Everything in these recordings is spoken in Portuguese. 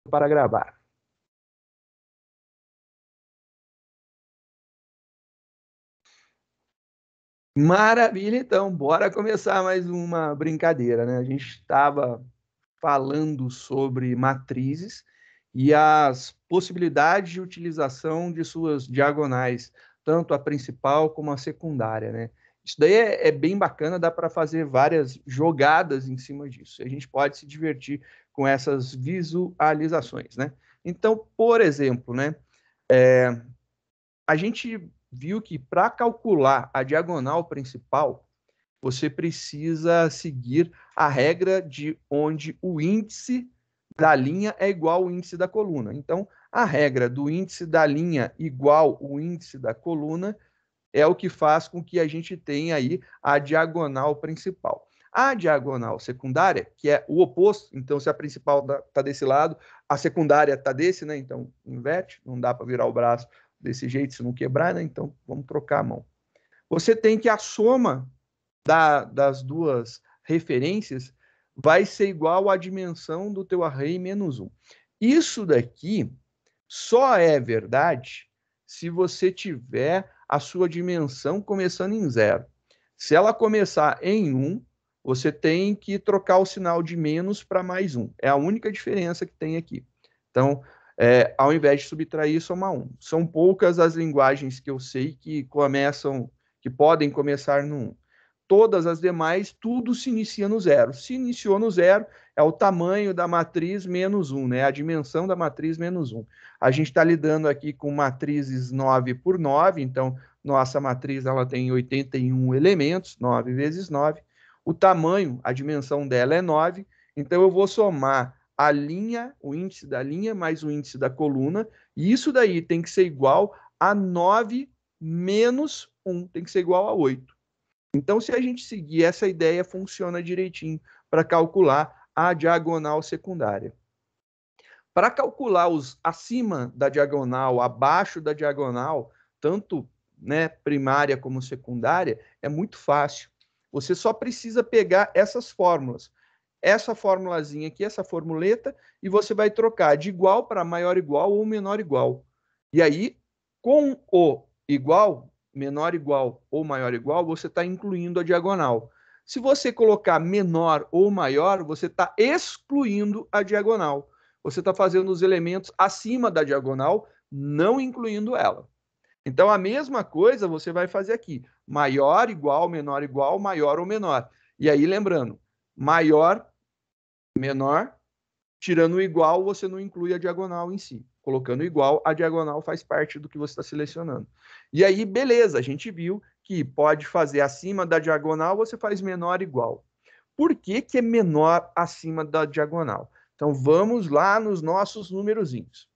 para gravar. Maravilha, então, bora começar mais uma brincadeira, né? A gente estava falando sobre matrizes e as possibilidades de utilização de suas diagonais, tanto a principal como a secundária, né? Isso daí é bem bacana, dá para fazer várias jogadas em cima disso. A gente pode se divertir com essas visualizações, né? Então, por exemplo, né? A gente viu que para calcular a diagonal principal, você precisa seguir a regra de onde o índice da linha é igual ao índice da coluna. Então, a regra do índice da linha igual ao índice da coluna é o que faz com que a gente tenha aí a diagonal principal. A diagonal secundária, que é o oposto, então se a principal está desse lado, a secundária está desse, né? Então inverte, não dá para virar o braço desse jeito se não quebrar, né? Então vamos trocar a mão. Você tem que a soma das duas referências vai ser igual à dimensão do teu array menos 1. Isso daqui só é verdade se você tiver a sua dimensão começando em 0. Se ela começar em 1, você tem que trocar o sinal de menos para mais 1. É a única diferença que tem aqui. Então, ao invés de subtrair, somar 1. São poucas as linguagens que eu sei que podem começar no 1. Todas as demais, tudo se inicia no 0. Se iniciou no 0, é o tamanho da matriz menos 1, né? A dimensão da matriz menos 1. A gente está lidando aqui com matrizes 9 por 9, então nossa matriz ela tem 81 elementos, 9 vezes 9. O tamanho, a dimensão dela é 9, então eu vou somar a linha, o índice da linha mais o índice da coluna, e isso daí tem que ser igual a 9 menos 1, tem que ser igual a 8. Então, se a gente seguir essa ideia, funciona direitinho para calcular a diagonal secundária. Para calcular os acima da diagonal, abaixo da diagonal, tanto primária como secundária, é muito fácil. Você só precisa pegar essas fórmulas. Essa formulazinha aqui, essa formuleta, e você vai trocar de igual para maior igual ou menor igual. E aí, com o igual, menor igual ou maior igual, você está incluindo a diagonal. Se você colocar menor ou maior, você está excluindo a diagonal. Você está fazendo os elementos acima da diagonal, não incluindo ela. Então, a mesma coisa você vai fazer aqui. Maior, igual, maior ou menor. E aí, lembrando, maior, menor, tirando o igual, você não inclui a diagonal em si. Colocando igual, a diagonal faz parte do que você está selecionando. E aí, beleza, a gente viu que pode fazer acima da diagonal, você faz menor igual. Por que que é menor acima da diagonal? Então, vamos lá nos nossos numerozinhos.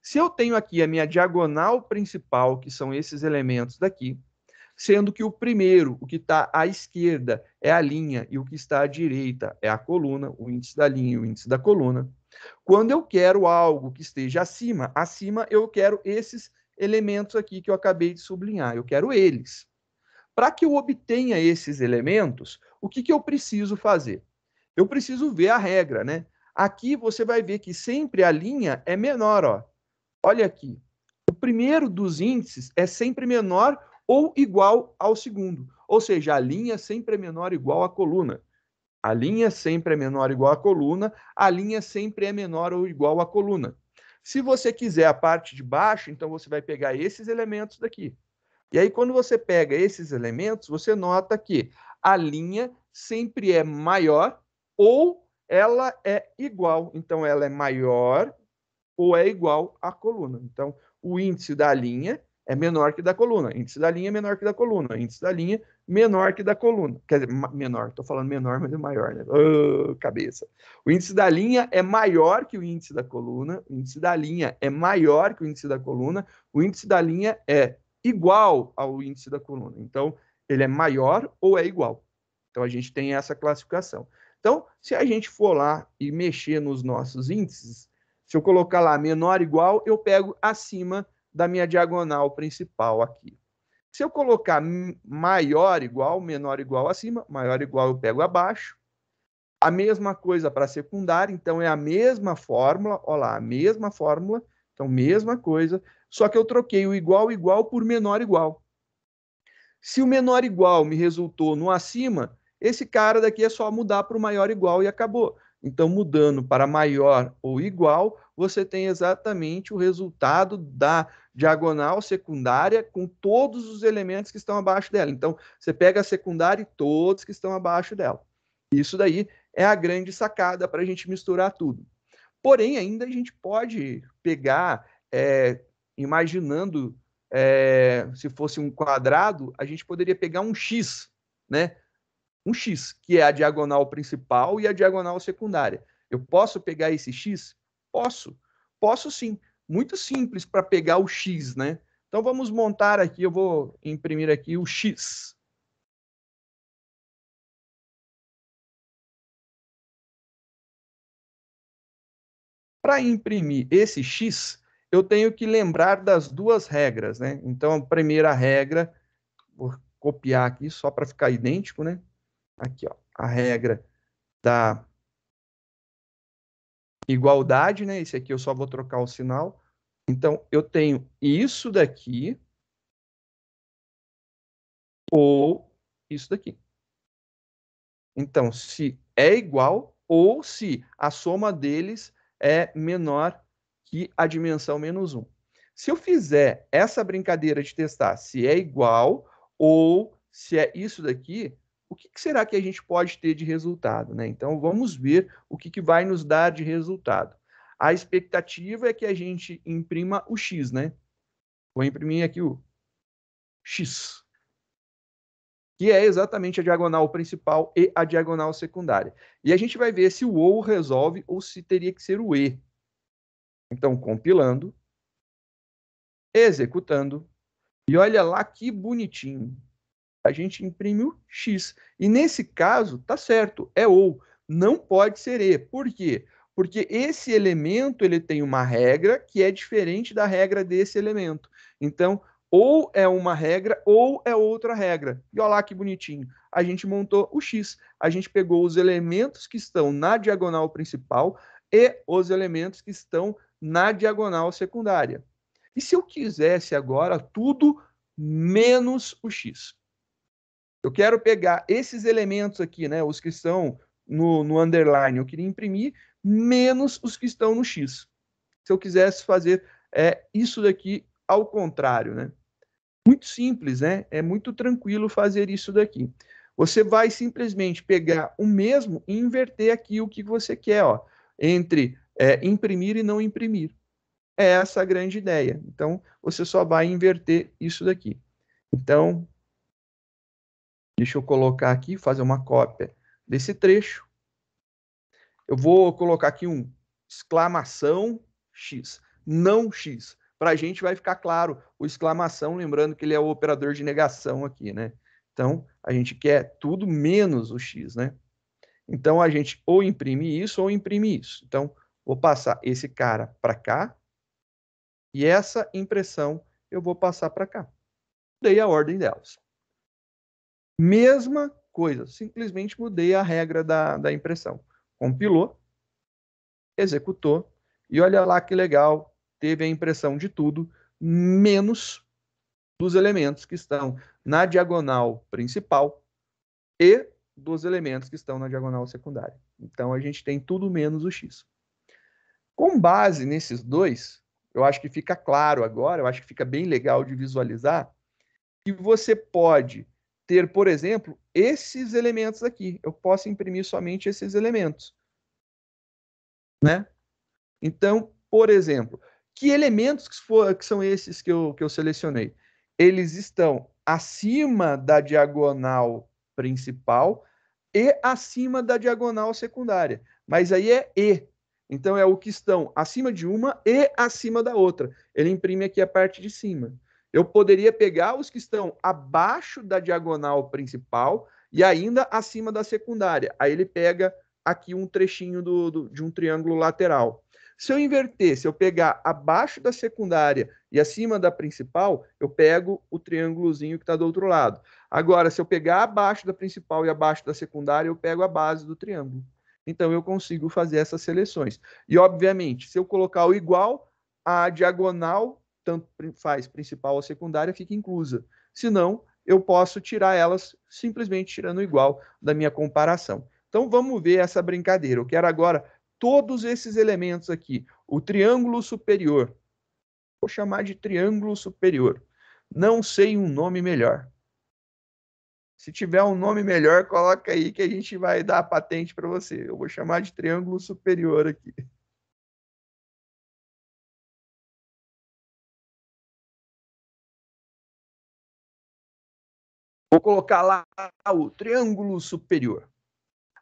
Se eu tenho aqui a minha diagonal principal, que são esses elementos daqui, sendo que o primeiro, o que está à esquerda, é a linha, e o que está à direita é a coluna, o índice da linha e o índice da coluna. Quando eu quero algo que esteja acima eu quero esses elementos aqui que eu acabei de sublinhar, eu quero eles. Para que eu obtenha esses elementos, o que eu preciso fazer? Eu preciso ver a regra, né? Aqui você vai ver que sempre a linha é menor, ó. Olha aqui. O primeiro dos índices é sempre menor ou igual ao segundo. Ou seja, a linha sempre é menor ou igual à coluna. A linha sempre é menor ou igual à coluna. A linha sempre é menor ou igual à coluna. Se você quiser a parte de baixo, então você vai pegar esses elementos daqui. E aí, quando você pega esses elementos, você nota que a linha sempre é maior ou ela é igual. Então, ela é maior ou é igual à coluna. Então, o índice da linha é menor que da coluna. O índice da linha é menor que da coluna. O índice da linha menor que da coluna. Quer dizer, menor. Estou falando menor, mas é maior, né? Oh, cabeça. O índice da linha é maior que o índice da coluna. O índice da linha é maior que o índice da coluna. O índice da linha é igual ao índice da coluna. Então, ele é maior ou é igual. Então, a gente tem essa classificação. Então, se a gente for lá e mexer nos nossos índices, se eu colocar lá menor igual, eu pego acima da minha diagonal principal aqui. Se eu colocar maior igual, menor igual acima, maior igual eu pego abaixo, A mesma coisa para a secundária, então é a mesma fórmula, olha lá, a mesma fórmula, então mesma coisa, só que eu troquei o igual igual por menor igual. Se o menor igual me resultou no acima, esse cara daqui é só mudar para o maior igual e acabou. Então, mudando para maior ou igual, você tem exatamente o resultado da diagonal secundária com todos os elementos que estão abaixo dela. Então, você pega a secundária e todos que estão abaixo dela. Isso daí é a grande sacada para a gente misturar tudo. Porém, ainda a gente pode pegar, imaginando se fosse um quadrado, a gente poderia pegar um x, né? Um x, que é a diagonal principal e a diagonal secundária. Eu posso pegar esse x? Posso. Posso sim. Muito simples para pegar o x, né? Então vamos montar aqui, eu vou imprimir aqui o x. Para imprimir esse x, eu tenho que lembrar das duas regras, né? Então, a primeira regra, vou copiar aqui só para ficar idêntico, né? Aqui, ó, a regra da igualdade, né? Esse aqui eu só vou trocar o sinal. Então, eu tenho isso daqui ou isso daqui. Então, se é igual ou se a soma deles é menor que a dimensão menos 1. Se eu fizer essa brincadeira de testar se é igual ou se é isso daqui, o que será que a gente pode ter de resultado, né? Então, vamos ver o que vai nos dar de resultado. A expectativa é que a gente imprima o x, né? Vou imprimir aqui o x, que é exatamente a diagonal principal e a diagonal secundária. E a gente vai ver se o ou resolve ou se teria que ser o e. Então, compilando, executando, e olha lá que bonitinho. A gente imprime o x. E nesse caso, tá certo, é ou. Não pode ser e. Por quê? Porque esse elemento ele tem uma regra que é diferente da regra desse elemento. Então, ou é uma regra ou é outra regra. E olha lá que bonitinho. A gente montou o x. A gente pegou os elementos que estão na diagonal principal e os elementos que estão na diagonal secundária. E se eu quisesse agora tudo menos o x? Eu quero pegar esses elementos aqui, né, os que estão no underline, eu queria imprimir menos os que estão no x. Se eu quisesse fazer isso daqui ao contrário, né? Muito simples, né? É muito tranquilo fazer isso daqui. Você vai simplesmente pegar o mesmo e inverter aqui o que você quer, ó, entre imprimir e não imprimir. É essa a grande ideia. Então, você só vai inverter isso daqui. Então, deixa eu colocar aqui, fazer uma cópia desse trecho. Eu vou colocar aqui um exclamação X, não X. Para a gente vai ficar claro o exclamação, lembrando que ele é o operador de negação aqui, né? Então, a gente quer tudo menos o X, né? Então, a gente ou imprime isso ou imprime isso. Então, vou passar esse cara para cá e essa impressão eu vou passar para cá. Mudei a ordem delas. Mesma coisa, simplesmente mudei a regra da impressão. Compilou, executou, e olha lá que legal, teve a impressão de tudo, menos dos elementos que estão na diagonal principal e dos elementos que estão na diagonal secundária. Então, a gente tem tudo menos o x. Com base nesses dois, eu acho que fica claro agora, eu acho que fica bem legal de visualizar, que você pode ter, por exemplo, esses elementos aqui. Eu posso imprimir somente esses elementos, né? Então, por exemplo, que elementos que são esses que eu selecionei? Eles estão acima da diagonal principal e acima da diagonal secundária. Mas aí é e. Então, é o que estão acima de uma e acima da outra. Ele imprime aqui a parte de cima. Eu poderia pegar os que estão abaixo da diagonal principal e ainda acima da secundária. Aí ele pega aqui um trechinho de um triângulo lateral. Se eu inverter, se eu pegar abaixo da secundária e acima da principal, eu pego o triângulozinho que está do outro lado. Agora, se eu pegar abaixo da principal e abaixo da secundária, eu pego a base do triângulo. Então, eu consigo fazer essas seleções. E, obviamente, se eu colocar o igual, a diagonal, tanto faz principal ou secundária, fica inclusa. Se não, eu posso tirar elas simplesmente tirando o igual da minha comparação. Então, vamos ver essa brincadeira. Eu quero agora todos esses elementos aqui. O triângulo superior. Vou chamar de triângulo superior. Não sei um nome melhor. Se tiver um nome melhor, coloca aí que a gente vai dar a patente para você. Eu vou chamar de triângulo superior aqui. Vou colocar lá o triângulo superior.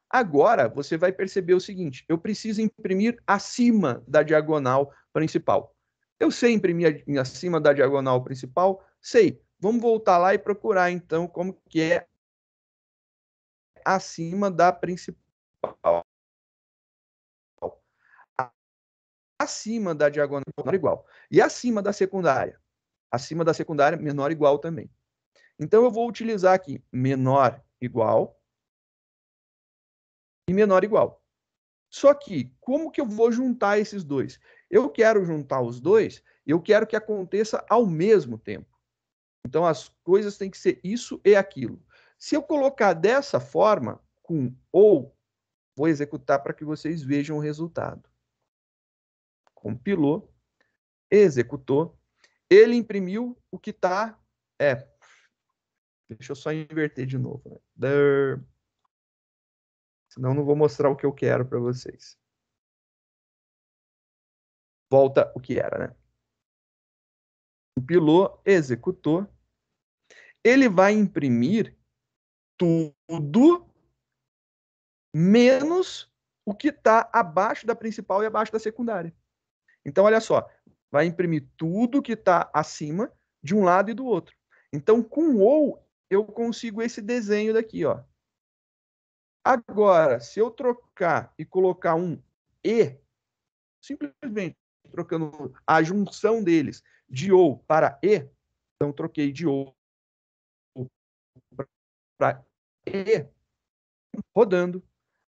Agora, você vai perceber o seguinte, eu preciso imprimir acima da diagonal principal. Eu sei imprimir acima da diagonal principal? Sei. Vamos voltar lá e procurar, então, como que é acima da principal. Acima da diagonal, menor ou igual. E acima da secundária? Acima da secundária, menor ou igual também. Então, eu vou utilizar aqui menor igual e menor igual. Só que, como que eu vou juntar esses dois? Eu quero juntar os dois, eu quero que aconteça ao mesmo tempo. Então, as coisas têm que ser isso e aquilo. Se eu colocar dessa forma, com ou, vou executar para que vocês vejam o resultado. Compilou, executou, ele imprimiu o que está... deixa eu só inverter de novo. Né? Senão não vou mostrar o que eu quero para vocês. Volta o que era, né? Compilou, executou. Ele vai imprimir tudo menos o que está abaixo da principal e abaixo da secundária. Então, olha só, vai imprimir tudo que está acima de um lado e do outro. Então, com ou, eu consigo esse desenho daqui, ó. Agora, se eu trocar e colocar um e, simplesmente trocando a junção deles de ou para e, então troquei de ou para e, rodando,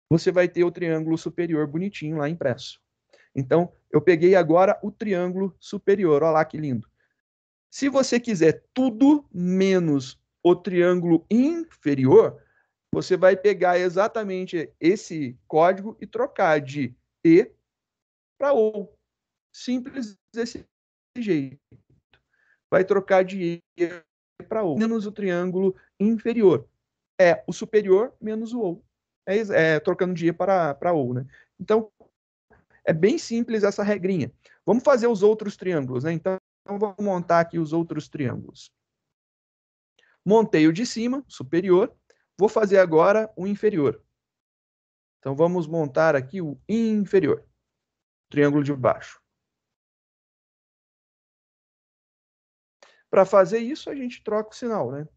você vai ter o triângulo superior bonitinho lá impresso. Então, eu peguei agora o triângulo superior, olha lá que lindo. Se você quiser tudo menos o triângulo inferior, você vai pegar exatamente esse código e trocar de e para ou. Simples desse jeito. Vai trocar de e para ou, menos o triângulo inferior. É o superior menos o ou. Trocando de e para ou, né? Então, é bem simples essa regrinha. Vamos fazer os outros triângulos, né? Então, vamos montar aqui os outros triângulos. Montei o de cima, superior. Vou fazer agora o inferior. Então, vamos montar aqui o inferior. Triângulo de baixo. Para fazer isso, a gente troca o sinal, né?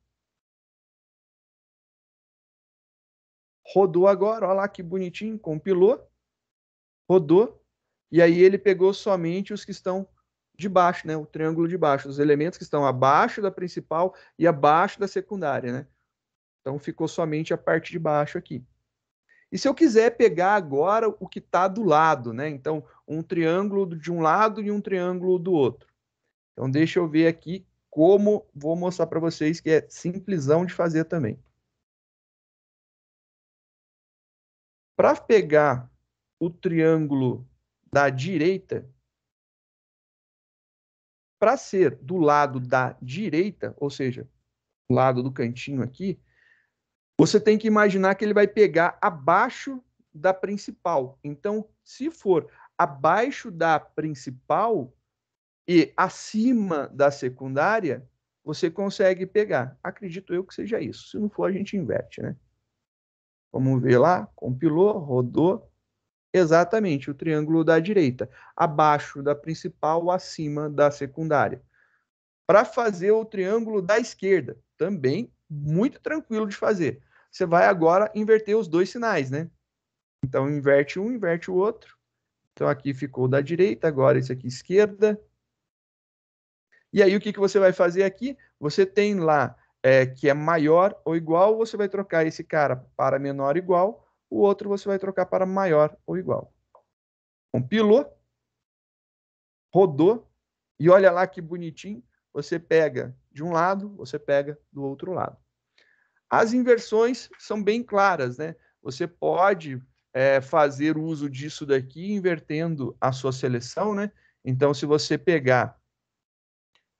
Rodou agora, olha lá que bonitinho, compilou. Rodou. E aí ele pegou somente os que estão de baixo, né? O triângulo de baixo, os elementos que estão abaixo da principal e abaixo da secundária, né? Então ficou somente a parte de baixo aqui. E se eu quiser pegar agora o que está do lado, né? Então, um triângulo de um lado e um triângulo do outro. Então, deixa eu ver aqui como vou mostrar para vocês que é simplesão de fazer também. Para pegar o triângulo da direita, para ser do lado da direita, ou seja, do lado do cantinho aqui, você tem que imaginar que ele vai pegar abaixo da principal. Então, se for abaixo da principal e acima da secundária, você consegue pegar. Acredito eu que seja isso. Se não for, a gente inverte, né? Vamos ver lá. Compilou, rodou. Exatamente, o triângulo da direita. Abaixo da principal, acima da secundária. Para fazer o triângulo da esquerda, também muito tranquilo de fazer. Você vai agora inverter os dois sinais, né? Então, inverte um, inverte o outro. Então, aqui ficou da direita, agora esse aqui esquerda. E aí, o que você vai fazer aqui? Você tem lá que é maior ou igual, você vai trocar esse cara para menor ou igual, o outro você vai trocar para maior ou igual. Compilou, rodou, e olha lá que bonitinho, você pega de um lado, você pega do outro lado. As inversões são bem claras, né? Você pode fazer uso disso daqui invertendo a sua seleção, né? Então, se você pegar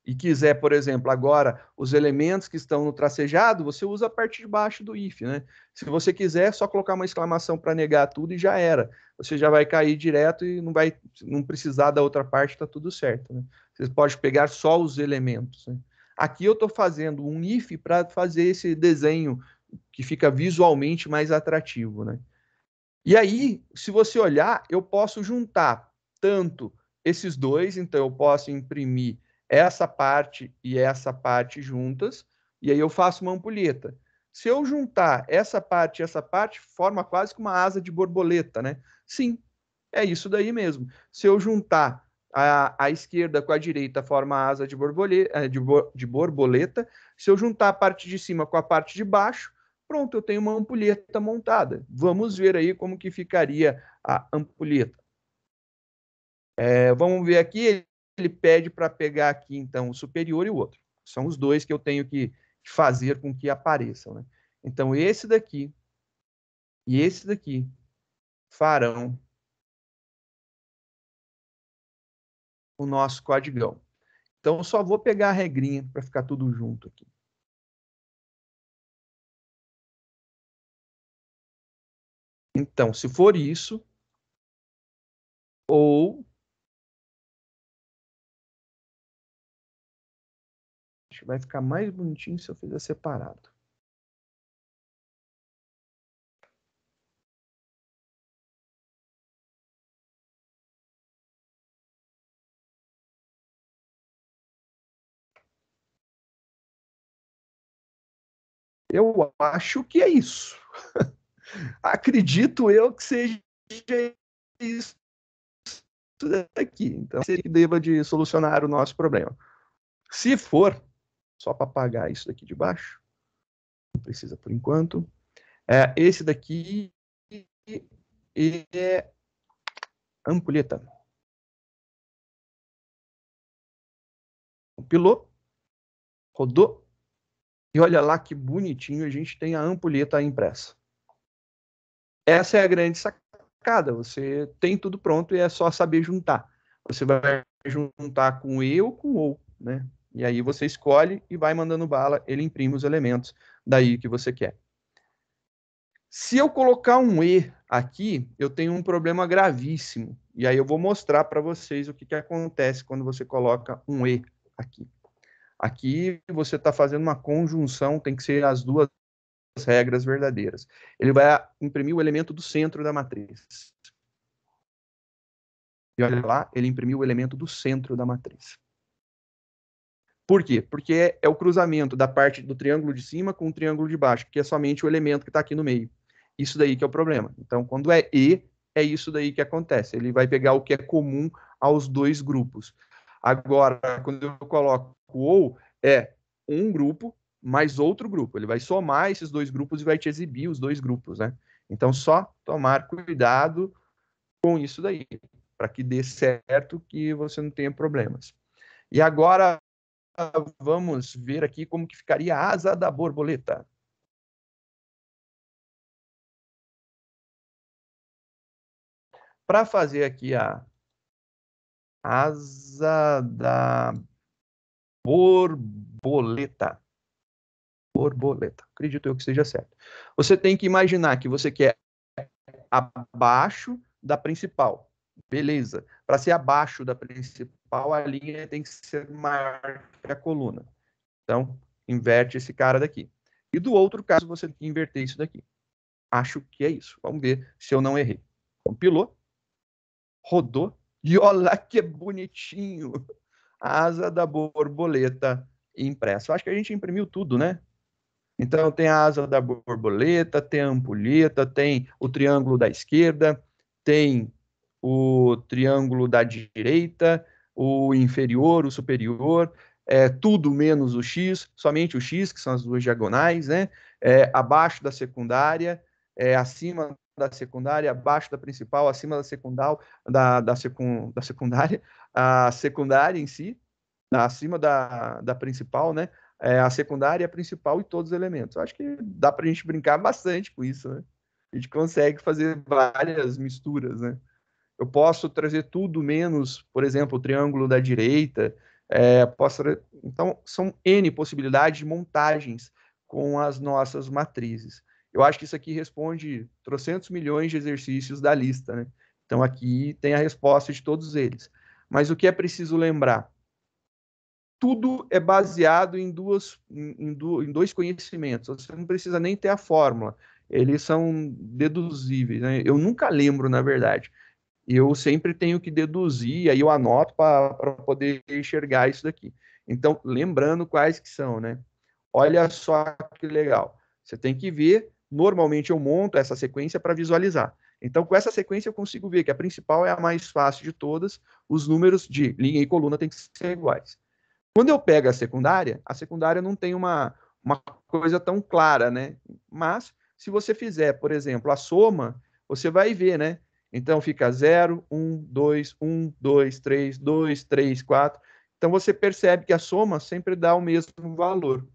e quiser, por exemplo, agora os elementos que estão no tracejado, você usa a parte de baixo do if, né? Se você quiser, é só colocar uma exclamação para negar tudo e já era. Você já vai cair direto e não precisar da outra parte, está tudo certo, né? Você pode pegar só os elementos, né? Aqui eu estou fazendo um if para fazer esse desenho que fica visualmente mais atrativo, né? E aí, se você olhar, eu posso juntar tanto esses dois, então eu posso imprimir essa parte e essa parte juntas, e aí eu faço uma ampulheta. Se eu juntar essa parte e essa parte, forma quase que uma asa de borboleta, né? Sim, é isso daí mesmo. Se eu juntar a esquerda com a direita, forma a asa de borboleta. Se eu juntar a parte de cima com a parte de baixo, pronto, eu tenho uma ampulheta montada. Vamos ver aí como que ficaria a ampulheta. Vamos ver aqui, ele pede para pegar aqui, então, o superior e o outro. São os dois que eu tenho que fazer com que apareçam, né? Então, esse daqui e esse daqui farão o nosso codigão. Então, eu só vou pegar a regrinha para ficar tudo junto aqui. Então, se for isso, ou... acho que vai ficar mais bonitinho se eu fizer separado. Eu acho que é isso. Acredito eu que seja isso daqui. Então, seria que deva de solucionar o nosso problema. Se for, só para apagar isso daqui de baixo, não precisa por enquanto. Esse daqui é ampulheta. Compilou, rodou, e olha lá que bonitinho, a gente tem a ampulheta impressa. Essa é a grande sacada, você tem tudo pronto e é só saber juntar. Você vai juntar com e ou com ou, né? E aí você escolhe e vai mandando bala, ele imprime os elementos daí que você quer. Se eu colocar um e aqui, eu tenho um problema gravíssimo. E aí eu vou mostrar para vocês o que, que acontece quando você coloca um e aqui. Aqui você está fazendo uma conjunção, tem que ser as duas regras verdadeiras. Ele vai imprimir o elemento do centro da matriz. E olha lá, ele imprimiu o elemento do centro da matriz. Por quê? Porque é o cruzamento da parte do triângulo de cima com o triângulo de baixo, que é somente o elemento que está aqui no meio. Isso daí que é o problema. Então, quando é E, é isso daí que acontece. Ele vai pegar o que é comum aos dois grupos. Agora, quando eu coloco ou, é um grupo mais outro grupo. Ele vai somar esses dois grupos e vai te exibir os dois grupos, né? Então, só tomar cuidado com isso daí, para que dê certo, que você não tenha problemas. E agora, vamos ver aqui como que ficaria a asa da borboleta. Para fazer aqui a asa da borboleta. Borboleta. Acredito eu que seja certo. Você tem que imaginar que você quer abaixo da principal. Beleza. Para ser abaixo da principal, a linha tem que ser maior que a coluna. Então, inverte esse cara daqui. E do outro caso, você tem que inverter isso daqui. Acho que é isso. Vamos ver se eu não errei. Compilou, rodou, e olha que bonitinho. A asa da borboleta impressa. Eu acho que a gente imprimiu tudo, né? Então, tem a asa da borboleta, tem a ampulheta, tem o triângulo da esquerda, tem o triângulo da direita, o inferior, o superior, tudo menos o X, somente o X, que são as duas diagonais, né? Abaixo da secundária, acima da secundária, abaixo da principal, acima da secundária, da secundária, a secundária em si, acima da principal, né? A secundária, a principal e todos os elementos. Eu acho que dá para a gente brincar bastante com isso, né? A gente consegue fazer várias misturas, né? Eu posso trazer tudo menos, por exemplo, o triângulo da direita. Então, são N possibilidades de montagens com as nossas matrizes. Eu acho que isso aqui responde trocentos milhões de exercícios da lista, né? Então, aqui tem a resposta de todos eles. Mas o que é preciso lembrar? Tudo é baseado em dois conhecimentos. Você não precisa nem ter a fórmula. Eles são deduzíveis, né? Eu nunca lembro, na verdade. Eu sempre tenho que deduzir, aí eu anoto para poder enxergar isso daqui. Então, lembrando quais que são, né? Olha só que legal. Você tem que ver, normalmente eu monto essa sequência para visualizar. Então, com essa sequência eu consigo ver que a principal é a mais fácil de todas, os números de linha e coluna têm que ser iguais. Quando eu pego a secundária não tem uma coisa tão clara, né? Mas, se você fizer, por exemplo, a soma, você vai ver, né? Então, fica 0, 1, 2, 1, 2, 3, 2, 3, 4. Então, você percebe que a soma sempre dá o mesmo valor.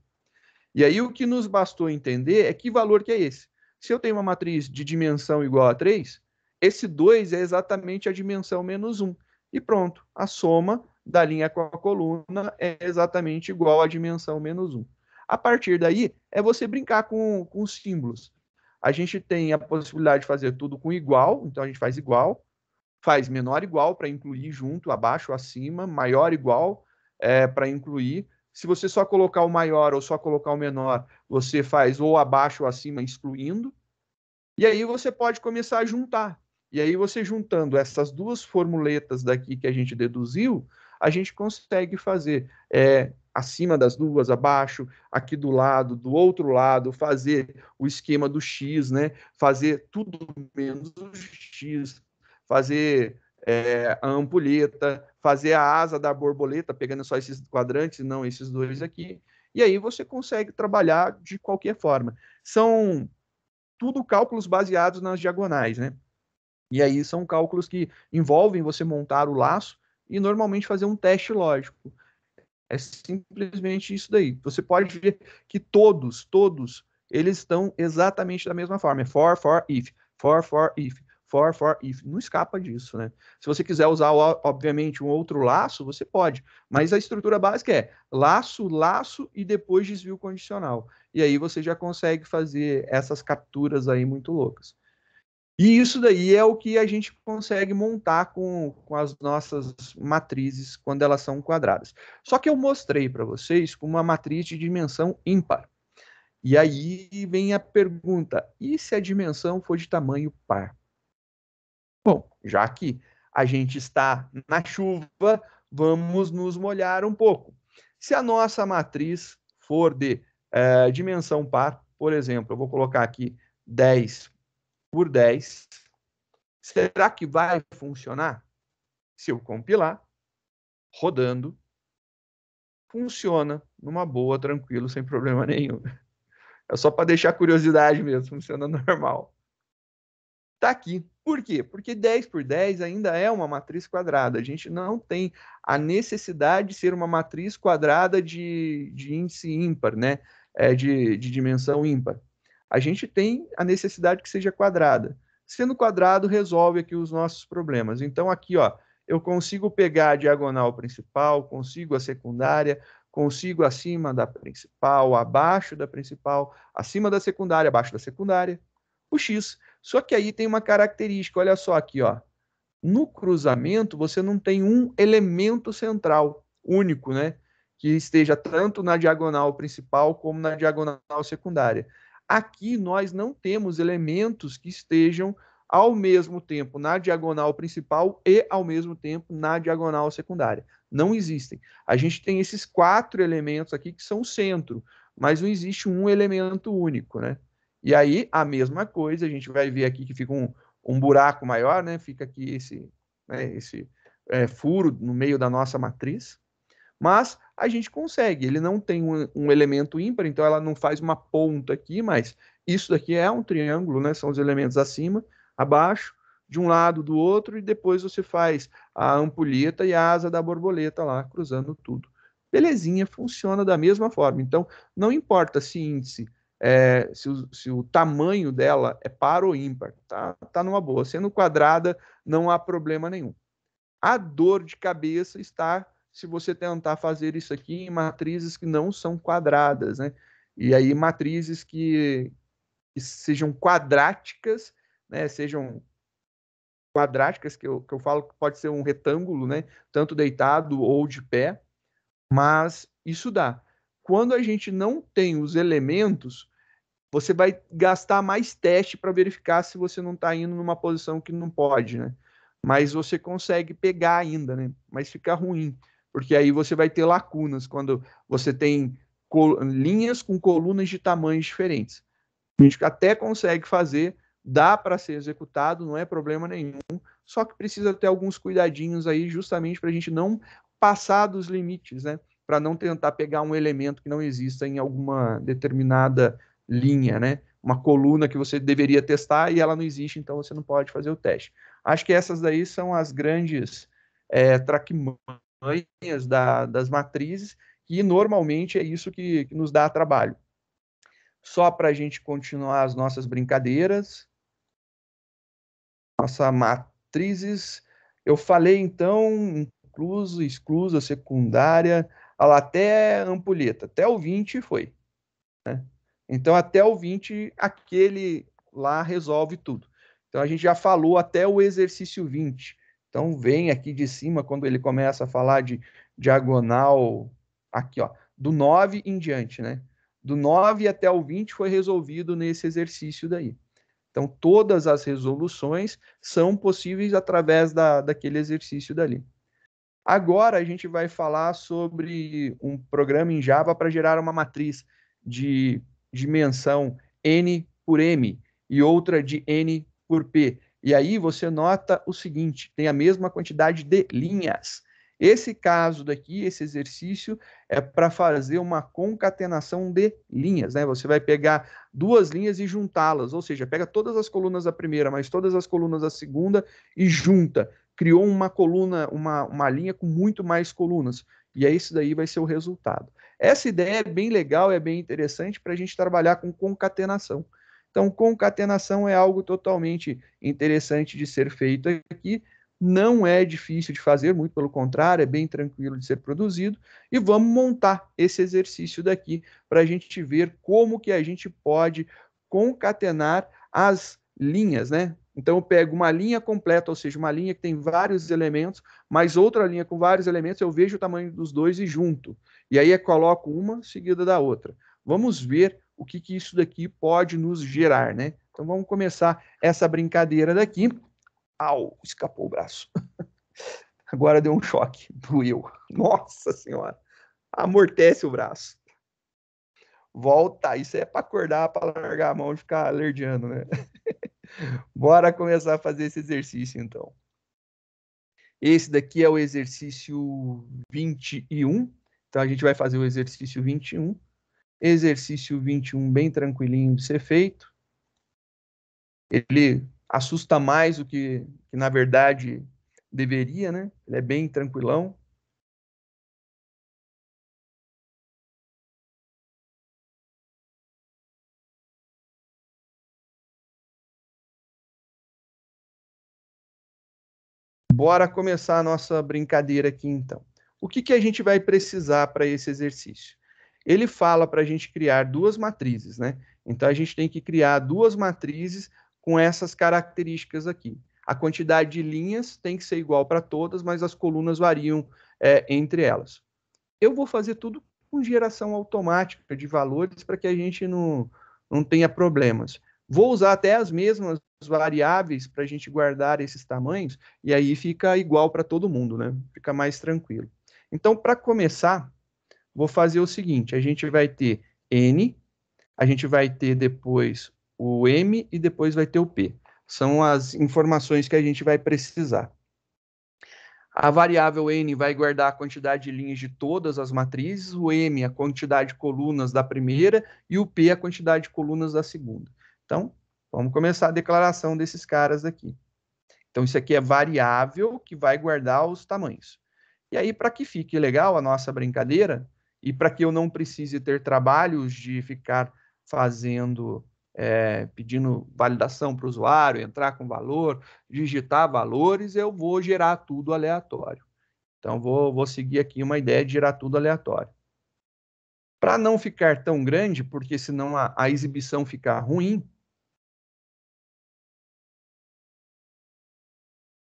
E aí, o que nos bastou entender é que valor que é esse. Se eu tenho uma matriz de dimensão igual a 3, esse 2 é exatamente a dimensão menos 1. E pronto, a soma da linha com a coluna é exatamente igual à dimensão menos 1. A partir daí, é você brincar com os símbolos. A gente tem a possibilidade de fazer tudo com igual, então a gente faz igual, faz menor igual para incluir junto, abaixo, acima, maior igual para incluir. Se você só colocar o maior ou só colocar o menor, você faz ou abaixo ou acima, excluindo. E aí você pode começar a juntar. E aí você juntando essas duas formuletas daqui que a gente deduziu, a gente consegue fazer acima das duas, abaixo, aqui do lado, do outro lado, fazer o esquema do X, né? Fazer tudo menos o X, fazer a ampulheta, fazer a asa da borboleta, pegando só esses quadrantes, não esses dois aqui. E aí você consegue trabalhar de qualquer forma. São tudo cálculos baseados nas diagonais, né? E aí são cálculos que envolvem você montar o laço e normalmente fazer um teste lógico. É simplesmente isso daí. Você pode ver que todos, eles estão exatamente da mesma forma. É for, if, for, if, for, if. Não escapa disso, né? Se você quiser usar, obviamente, um outro laço, você pode. Mas a estrutura básica é laço, laço e depois desvio condicional. E aí você já consegue fazer essas capturas aí muito loucas. E isso daí é o que a gente consegue montar com as nossas matrizes quando elas são quadradas. Só que eu mostrei para vocês com uma matriz de dimensão ímpar. E aí vem a pergunta: e se a dimensão for de tamanho par? Bom, já que a gente está na chuva, vamos nos molhar um pouco. Se a nossa matriz for de dimensão par, por exemplo, eu vou colocar aqui 10 por 10, será que vai funcionar? Se eu compilar, rodando, funciona numa boa, tranquilo, sem problema nenhum. É só para deixar curiosidade mesmo, funciona normal. Tá aqui. Por quê? Porque 10 por 10 ainda é uma matriz quadrada. A gente não tem a necessidade de ser uma matriz quadrada de índice ímpar, né? De dimensão ímpar. A gente tem a necessidade que seja quadrada. Sendo quadrado, resolve aqui os nossos problemas. Então, aqui, ó, eu consigo pegar a diagonal principal, consigo a secundária, consigo acima da principal, abaixo da principal, acima da secundária, abaixo da secundária, o X. Só que aí tem uma característica, olha só aqui, ó. No cruzamento, você não tem um elemento central único, né? Que esteja tanto na diagonal principal como na diagonal secundária. Aqui nós não temos elementos que estejam ao mesmo tempo na diagonal principal e ao mesmo tempo na diagonal secundária. Não existem. A gente tem esses 4 elementos aqui que são o centro, mas não existe um elemento único, né? E aí, a mesma coisa, a gente vai ver aqui que fica um buraco maior, né? Fica aqui esse furo no meio da nossa matriz, mas a gente consegue. Ele não tem um elemento ímpar, então ela não faz uma ponta aqui, mas Isso daqui é um triângulo, né? São os elementos acima, abaixo, de um lado, do outro, e depois você faz a ampulheta e a asa da borboleta lá, cruzando tudo. Belezinha, funciona da mesma forma. Então, não importa se índice, se o tamanho dela é par ou ímpar, tá numa boa. Sendo quadrada, não há problema nenhum. A dor de cabeça está se você tentar fazer isso aqui em matrizes que não são quadradas, né? E aí matrizes que sejam quadráticas, né? Sejam quadráticas, que eu falo que pode ser um retângulo, né? Tanto deitado ou de pé, mas isso dá. Quando a gente não tem os elementos, você vai gastar mais teste para verificar se você não está indo numa posição que não pode, né? Mas você consegue pegar ainda, né? Mas fica ruim, porque aí você vai ter lacunas quando você tem linhas com colunas de tamanhos diferentes. A gente até consegue fazer, dá para ser executado, não é problema nenhum, só que precisa ter alguns cuidadinhos aí, justamente para a gente não passar dos limites, né? Para não tentar pegar um elemento que não exista em alguma determinada linha, né? Uma coluna que você deveria testar e ela não existe, então você não pode fazer o teste. Acho que essas daí são as grandes traquimanhas das matrizes, e normalmente é isso que nos dá trabalho. Só para a gente continuar as nossas brincadeiras. Nossa matrizes. Eu falei, então, incluso, exclusa, secundária, até ampulheta. Até o 20 foi. Né? Então, até o 20, aquele lá resolve tudo. Então, a gente já falou até o exercício 20. Então, vem aqui de cima, quando ele começa a falar de diagonal, aqui, ó, do 9 em diante, né? Do 9 até o 20 foi resolvido nesse exercício daí. Então, todas as resoluções são possíveis através daquele exercício dali. Agora, a gente vai falar sobre um programa em Java para gerar uma matriz de dimensão n por m e outra de n por p. E aí você nota o seguinte, tem a mesma quantidade de linhas. Esse caso daqui, esse exercício, é para fazer uma concatenação de linhas, né? Você vai pegar duas linhas e juntá-las, ou seja, pega todas as colunas da primeira, mais todas as colunas da segunda e junta. Criou uma coluna, uma linha com muito mais colunas. E aí isso daí vai ser o resultado. Essa ideia é bem legal, é bem interessante para a gente trabalhar com concatenação. Então, concatenação é algo totalmente interessante de ser feito aqui, não é difícil de fazer, muito pelo contrário, é bem tranquilo de ser produzido. E vamos montar esse exercício daqui para a gente ver como que a gente pode concatenar as linhas, né? Então eu pego uma linha completa, ou seja, uma linha que tem vários elementos, mais outra linha com vários elementos, eu vejo o tamanho dos dois e junto. E aí eu coloco uma seguida da outra. Vamos ver o que isso daqui pode nos gerar, né? Então vamos começar essa brincadeira daqui. Au, escapou o braço. Agora deu um choque, doeu. Nossa Senhora, amortece o braço. Volta, isso é para acordar, para largar a mão e ficar alergiando, né? Bora começar a fazer esse exercício, então. Esse daqui é o exercício 21. Então, a gente vai fazer o exercício 21. Exercício 21 bem tranquilinho de ser feito. Ele assusta mais do que na verdade, deveria, né? Ele é bem tranquilão. Bora começar a nossa brincadeira aqui, então. O que a gente vai precisar para esse exercício? Ele fala para a gente criar duas matrizes, né? Então, a gente tem que criar duas matrizes com essas características aqui. A quantidade de linhas tem que ser igual para todas, mas as colunas variam entre elas. Eu vou fazer tudo com geração automática de valores para que a gente não tenha problemas. Vou usar até as mesmas variáveis para a gente guardar esses tamanhos, e aí fica igual para todo mundo, né? Fica mais tranquilo. Então, para começar, vou fazer o seguinte: a gente vai ter N, a gente vai ter depois o M e depois vai ter o P. São as informações que a gente vai precisar. A variável n vai guardar a quantidade de linhas de todas as matrizes, o m a quantidade de colunas da primeira e o p a quantidade de colunas da segunda. Então, vamos começar a declaração desses caras aqui. Então, isso aqui é variável que vai guardar os tamanhos. E aí, para que fique legal a nossa brincadeira, e para que eu não precise ter trabalhos de ficar fazendo, pedindo validação para o usuário, entrar com valor, digitar valores, eu vou gerar tudo aleatório. Então, vou seguir aqui uma ideia de gerar tudo aleatório. Para não ficar tão grande, porque senão a exibição fica ruim,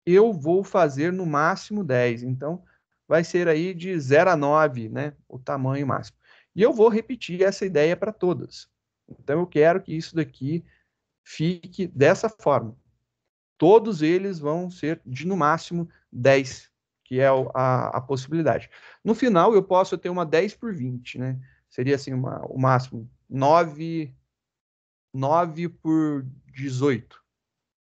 eu vou fazer no máximo 10. Então, vai ser aí de 0 a 9, né? O tamanho máximo. E eu vou repetir essa ideia para todas. Então, eu quero que isso daqui fique dessa forma. Todos eles vão ser de, no máximo, 10, que é a possibilidade. No final, eu posso ter uma 10 por 20, né? Seria assim, o máximo 9 por 18.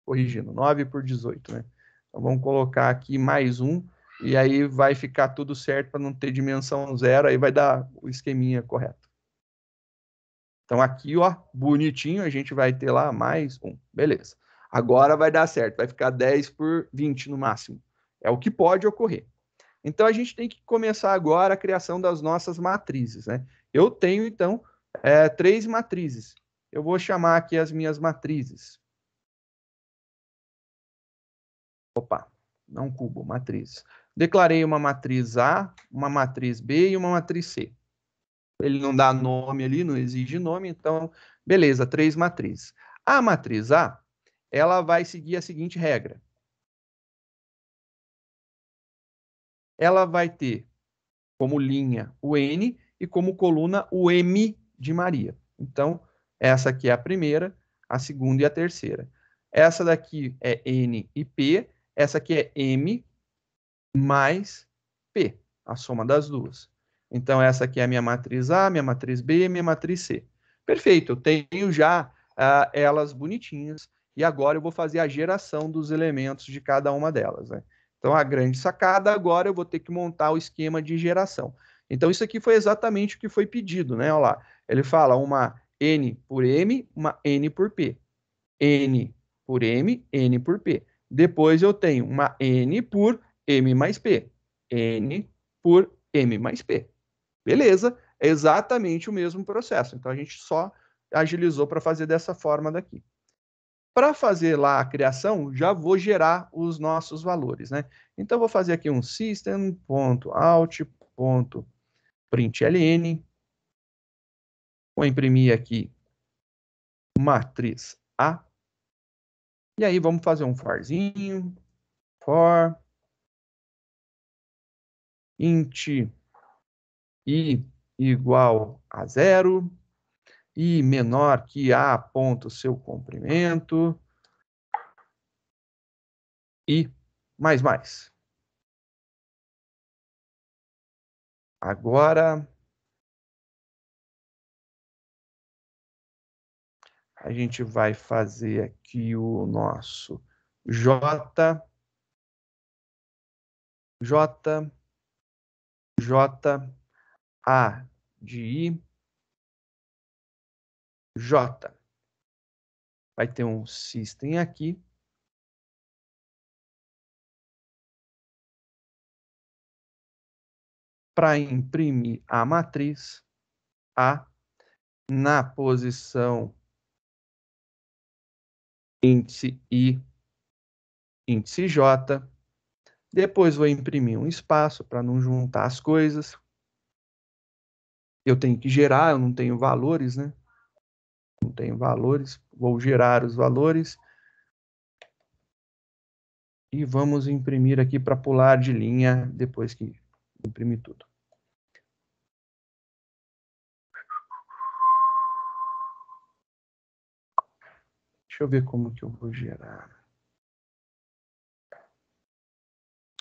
Corrigindo, 9 por 18, né? Então, vamos colocar aqui mais um, e aí vai ficar tudo certo para não ter dimensão zero, aí vai dar o esqueminha correto. Então, aqui, ó, bonitinho, a gente vai ter lá mais um. Beleza. Agora vai dar certo, vai ficar 10 por 20 no máximo. É o que pode ocorrer. Então, a gente tem que começar agora a criação das nossas matrizes, né? Eu tenho, então, 3 matrizes. Eu vou chamar aqui as minhas matrizes. Opa, não cubo, matriz. Declarei uma matriz A, uma matriz B e uma matriz C. Ele não dá nome ali, não exige nome, então, beleza, 3 matrizes. A matriz A, ela vai seguir a seguinte regra. Ela vai ter como linha o N e como coluna o M de Maria. Então, essa aqui é a primeira, a segunda e a terceira. Essa daqui é N e P, essa aqui é M mais P, a soma das duas. Então, essa aqui é a minha matriz A, minha matriz B, minha matriz C. Perfeito, eu tenho já elas bonitinhas, e agora eu vou fazer a geração dos elementos de cada uma delas, né? Então, a grande sacada, agora eu vou ter que montar o esquema de geração. Então, isso aqui foi exatamente o que foi pedido, né? Olha lá, ele fala uma N por M, uma N por P. N por M, N por P. Depois eu tenho uma N por M mais P. N por M mais P. Beleza, é exatamente o mesmo processo. Então a gente só agilizou para fazer dessa forma daqui. Para fazer lá a criação, já vou gerar os nossos valores, né? Então vou fazer aqui um system.out.println. Vou imprimir aqui matriz A. E aí vamos fazer um forzinho. For int i igual a 0, i menor que a ponto seu comprimento, e mais. Agora, a gente vai fazer aqui o nosso J A de I, J. Vai ter um system aqui. Para imprimir a matriz A na posição índice I, índice J. Depois vou imprimir um espaço para não juntar as coisas. Eu tenho que gerar, eu não tenho valores, né? Não tenho valores, vou gerar os valores. E vamos imprimir aqui para pular de linha depois que imprimir tudo. Deixa eu ver como que eu vou gerar.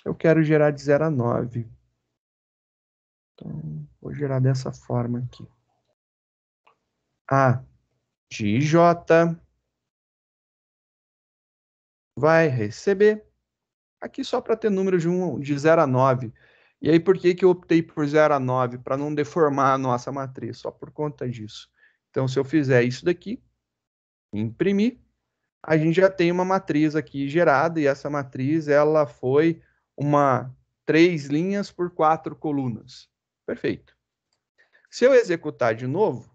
Eu quero gerar de 0 a 9. Então, vou gerar dessa forma aqui. A de J vai receber Aqui só para ter números de 0 a 9. E aí, por que eu optei por 0 a 9? Para não deformar a nossa matriz, só por conta disso. Então, se eu fizer isso daqui, imprimir, a gente já tem uma matriz aqui gerada, e essa matriz ela foi 3 linhas por 4 colunas. Perfeito. Se eu executar de novo,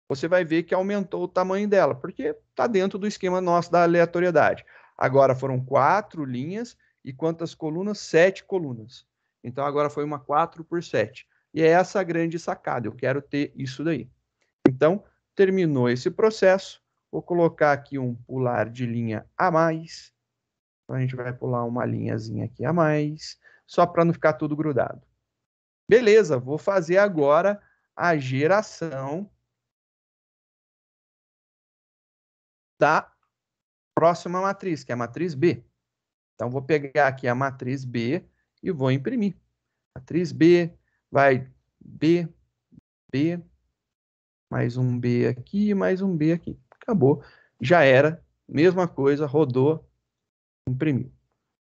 você vai ver que aumentou o tamanho dela, porque está dentro do esquema nosso da aleatoriedade. Agora foram 4 linhas e quantas colunas? 7 colunas. Então agora foi uma 4 por 7. E é essa a grande sacada, eu quero ter isso daí. Então, terminou esse processo, vou colocar aqui um pular de linha a mais. Então a gente vai pular uma linhazinha aqui a mais, só para não ficar tudo grudado. Beleza, vou fazer agora a geração da próxima matriz, que é a matriz B. Então, vou pegar aqui a matriz B e vou imprimir. Matriz B, vai B, B, mais um B aqui, mais um B aqui. Acabou. Já era. Mesma coisa, rodou, imprimiu.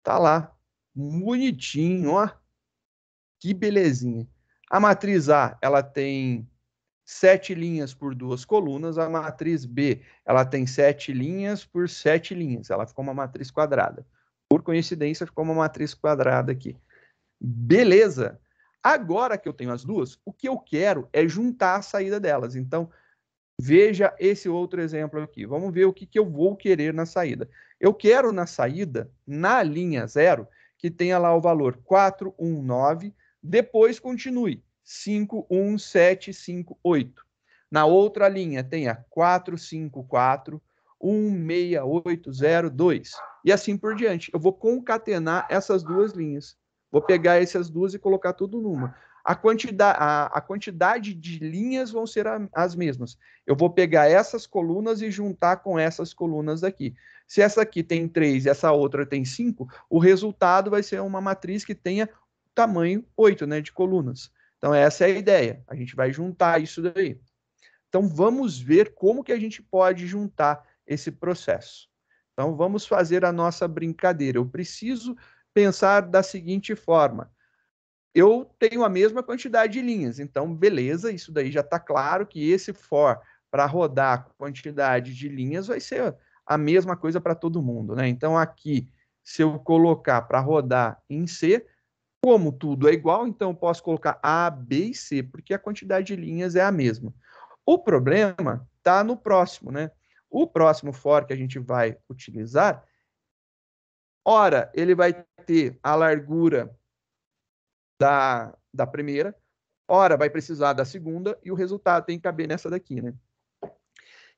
Tá lá, bonitinho, ó. Que belezinha. A matriz A, ela tem 7 linhas por 2 colunas. A matriz B, ela tem 7 linhas por 7 linhas. Ela ficou uma matriz quadrada. Por coincidência, ficou uma matriz quadrada aqui. Beleza. Agora que eu tenho as duas, o que eu quero é juntar a saída delas. Então, veja esse outro exemplo aqui. Vamos ver o que eu vou querer na saída. Eu quero na saída, na linha 0, que tenha lá o valor 419, depois continue 51758. Na outra linha tenha 454, 16802 e assim por diante. Eu vou concatenar essas duas linhas. Vou pegar essas duas e colocar tudo numa. A quantidade de linhas vão ser as mesmas. Eu vou pegar essas colunas e juntar com essas colunas aqui. Se essa aqui tem 3 e essa outra tem 5, o resultado vai ser uma matriz que tenha tamanho 8, né, de colunas. Então, essa é a ideia. A gente vai juntar isso daí. Então, vamos ver como que a gente pode juntar esse processo. Então, vamos fazer a nossa brincadeira. Eu preciso pensar da seguinte forma. Eu tenho a mesma quantidade de linhas, então, beleza, isso daí já está claro que esse for para rodar a quantidade de linhas vai ser a mesma coisa para todo mundo, né? Então, aqui, se eu colocar para rodar em C, como tudo é igual, então eu posso colocar A, B e C, porque a quantidade de linhas é a mesma. O problema está no próximo, né? O próximo for que a gente vai utilizar, ora, ele vai ter a largura da primeira, ora vai precisar da segunda, e o resultado tem que caber nessa daqui, né?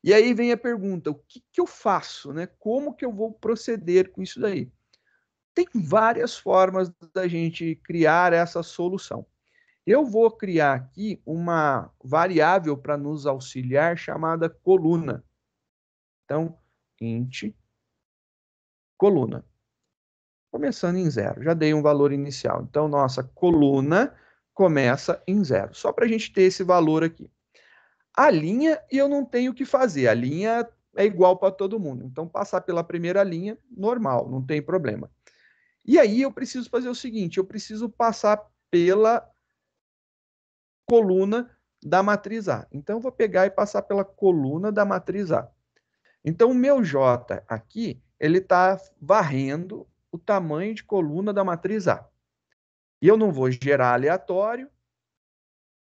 E aí vem a pergunta, o que eu faço, né? Como que eu vou proceder com isso daí? Tem várias formas da gente criar essa solução. Eu vou criar aqui uma variável para nos auxiliar chamada coluna. Então, int coluna. Começando em 0. Já dei um valor inicial. Então, nossa coluna começa em 0. Só para a gente ter esse valor aqui. A linha, eu não tenho o que fazer. A linha é igual para todo mundo. Então, passar pela primeira linha, normal, não tem problema. E aí, eu preciso fazer o seguinte, eu preciso passar pela coluna da matriz A. Então, eu vou pegar e passar pela coluna da matriz A. Então, o meu J aqui, ele está varrendo o tamanho de coluna da matriz A. E eu não vou gerar aleatório. O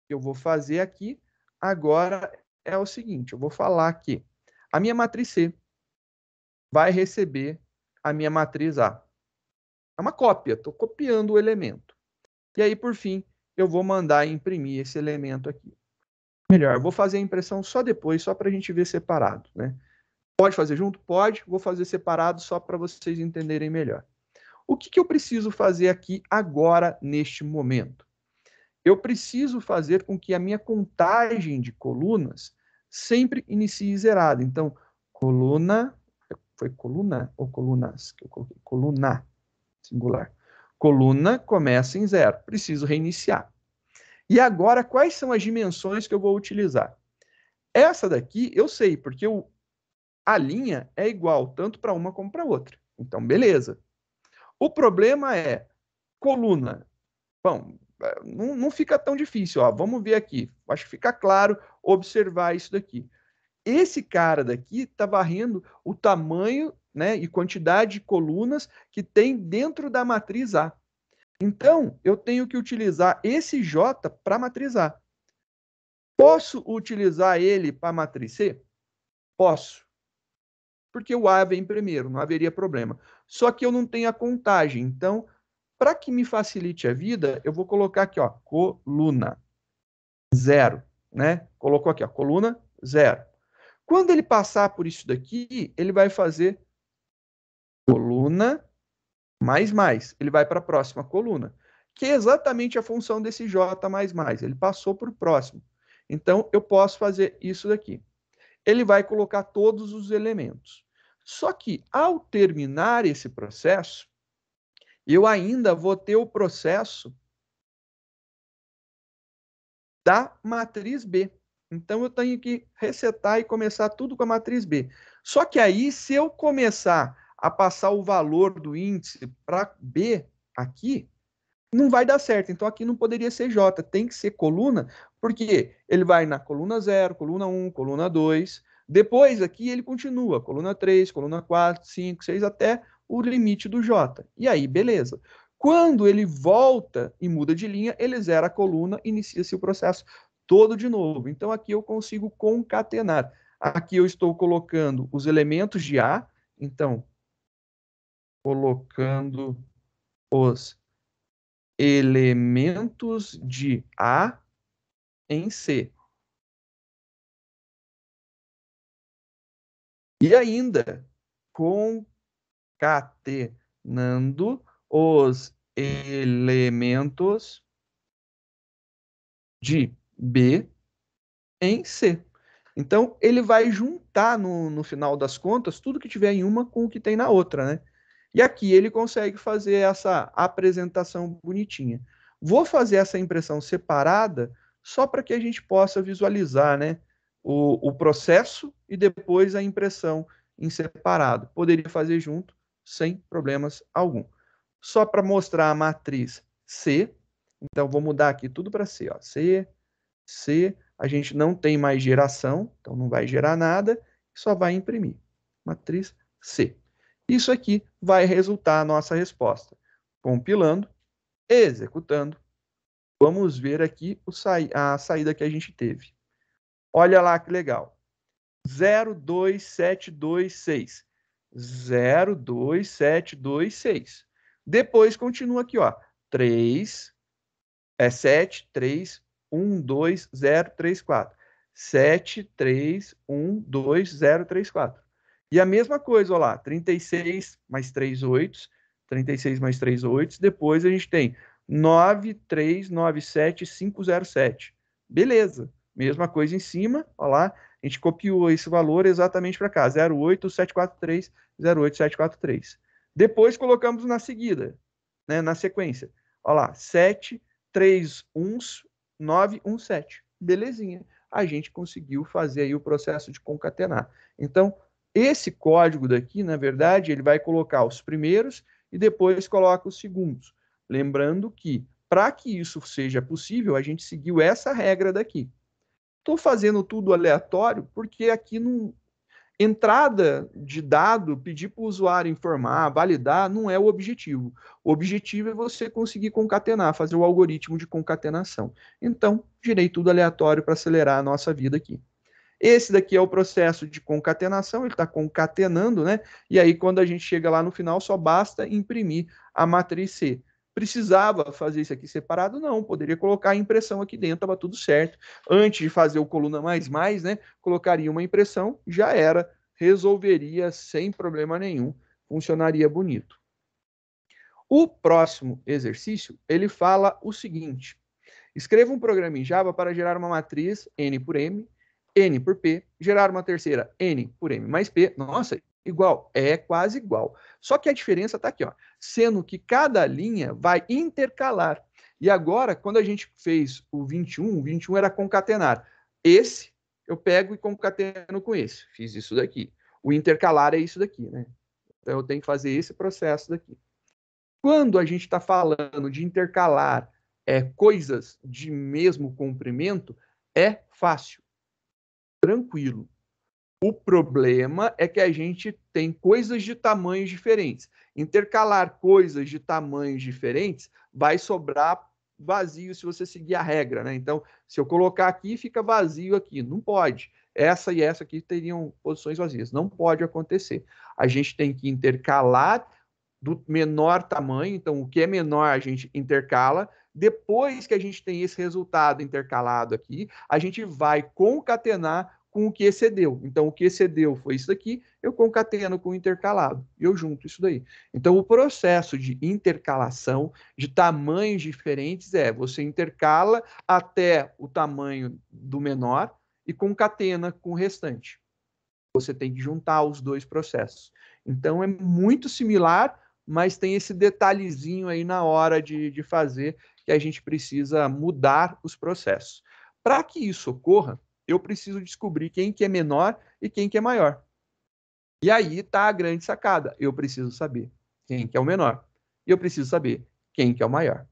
que eu vou fazer aqui agora é o seguinte, eu vou falar que a minha matriz C vai receber a minha matriz A. É uma cópia, estou copiando o elemento. E aí, por fim, eu vou mandar imprimir esse elemento aqui. Melhor, eu vou fazer a impressão só depois, só para a gente ver separado, né? Pode fazer junto? Pode. Vou fazer separado só para vocês entenderem melhor. O que eu preciso fazer aqui agora, neste momento? Eu preciso fazer com que a minha contagem de colunas sempre inicie zerada. Então, coluna... Foi coluna ou colunas? Que eu coloquei? Coluna, singular. Coluna começa em 0. Preciso reiniciar. E agora, quais são as dimensões que eu vou utilizar? Essa daqui eu sei, porque a linha é igual tanto para uma como para outra. Então, beleza. O problema é coluna. Bom, não fica tão difícil, ó. Vamos ver aqui. Acho que fica claro observar isso daqui. Esse cara daqui está varrendo o tamanho, né, e quantidade de colunas que tem dentro da matriz A. Então, eu tenho que utilizar esse J para a matriz A. Posso utilizar ele para a matriz C? Posso. Porque o A vem primeiro, não haveria problema. Só que eu não tenho a contagem. Então, para que me facilite a vida, eu vou colocar aqui, ó, coluna 0, né? Colocou aqui, ó, coluna 0. Quando ele passar por isso daqui, ele vai fazer coluna mais. Ele vai para a próxima coluna, que é exatamente a função desse J mais. Ele passou para o próximo. Então, eu posso fazer isso daqui. Ele vai colocar todos os elementos. Só que, ao terminar esse processo, eu ainda vou ter o processo da matriz B. Então, eu tenho que resetar e começar tudo com a matriz B. Só que aí, se eu começar a passar o valor do índice para B aqui, não vai dar certo. Então, aqui não poderia ser J, tem que ser coluna, porque ele vai na coluna 0, coluna 1, coluna 2. Depois, aqui, ele continua, coluna 3, coluna 4, 5, 6, até o limite do J. E aí, beleza. Quando ele volta e muda de linha, ele zera a coluna, inicia-se o processo todo de novo. Então, aqui eu consigo concatenar. Aqui eu estou colocando os elementos de A. Então, colocando os elementos de A em C. E ainda concatenando os elementos de B em C. Então, ele vai juntar no final das contas tudo que tiver em uma com o que tem na outra, né? E aqui ele consegue fazer essa apresentação bonitinha. Vou fazer essa impressão separada só para que a gente possa visualizar, né, o processo e depois a impressão em separado. Poderia fazer junto sem problemas algum. Só para mostrar a matriz C. Então, vou mudar aqui tudo para C. Ó. C, a gente não tem mais geração, então não vai gerar nada, só vai imprimir. Matriz C. Isso aqui vai resultar a nossa resposta. Compilando, executando. Vamos ver aqui a saída que a gente teve. Olha lá que legal. 02726. 02726. Depois continua aqui, ó. 7, 3, 1, 2, 0, 3, 4. 7, 3, 1, 2, 0, 3, 4. E a mesma coisa, olha lá, 36 mais 3 8, 36 mais 3 8, depois a gente tem 9, 3, 9, 7, 5, 0, 7. Beleza, mesma coisa em cima, olha lá, a gente copiou esse valor exatamente para cá, 0, 8, 7, 4, 3, 0, 8, 7, 4, 3. Depois colocamos na seguida, né, na sequência, olha lá, 7, 3 uns, 9, 1, 7. Belezinha. A gente conseguiu fazer aí o processo de concatenar. Então, esse código daqui, na verdade, ele vai colocar os primeiros e depois coloca os segundos. Lembrando que, para que isso seja possível, a gente seguiu essa regra daqui. Estou fazendo tudo aleatório porque aqui não, entrada de dado, pedir para o usuário informar, validar, não é o objetivo. O objetivo é você conseguir concatenar, fazer o algoritmo de concatenação. Então, girei tudo aleatório para acelerar a nossa vida aqui. Esse daqui é o processo de concatenação, ele está concatenando, né? E aí, quando a gente chega lá no final, só basta imprimir a matriz C. Precisava fazer isso aqui separado? Não, poderia colocar a impressão aqui dentro, estava tudo certo. Antes de fazer o coluna mais, né? Colocaria uma impressão, já era, resolveria sem problema nenhum, funcionaria bonito. O próximo exercício, ele fala o seguinte: escreva um programa em Java para gerar uma matriz N por M, N por P, gerar uma terceira N por M mais P. Nossa, igual, é quase igual. Só que a diferença está aqui, ó, sendo que cada linha vai intercalar. E agora, quando a gente fez o 21 era concatenar. Esse eu pego e concateno com esse. Fiz isso daqui. O intercalar é isso daqui, né? Então eu tenho que fazer esse processo daqui. Quando a gente está falando de intercalar coisas de mesmo comprimento, é fácil, tranquilo. O problema é que a gente tem coisas de tamanhos diferentes. Intercalar coisas de tamanhos diferentes vai sobrar vazio se você seguir a regra, né? Então, se eu colocar aqui, fica vazio aqui. Não pode. Essa e essa aqui teriam posições vazias. Não pode acontecer. A gente tem que intercalar do menor tamanho. Então, o que é menor a gente intercala. Depois que a gente tem esse resultado intercalado aqui, a gente vai concatenar com o que excedeu. Então, o que excedeu foi isso daqui, eu concateno com o intercalado, e eu junto isso daí. Então, o processo de intercalação de tamanhos diferentes você intercala até o tamanho do menor e concatena com o restante. Você tem que juntar os dois processos. Então, é muito similar, mas tem esse detalhezinho aí na hora de fazer que a gente precisa mudar os processos. Para que isso ocorra, eu preciso descobrir quem que é menor e quem que é maior. E aí está a grande sacada. Eu preciso saber quem que é o menor. E eu preciso saber quem que é o maior.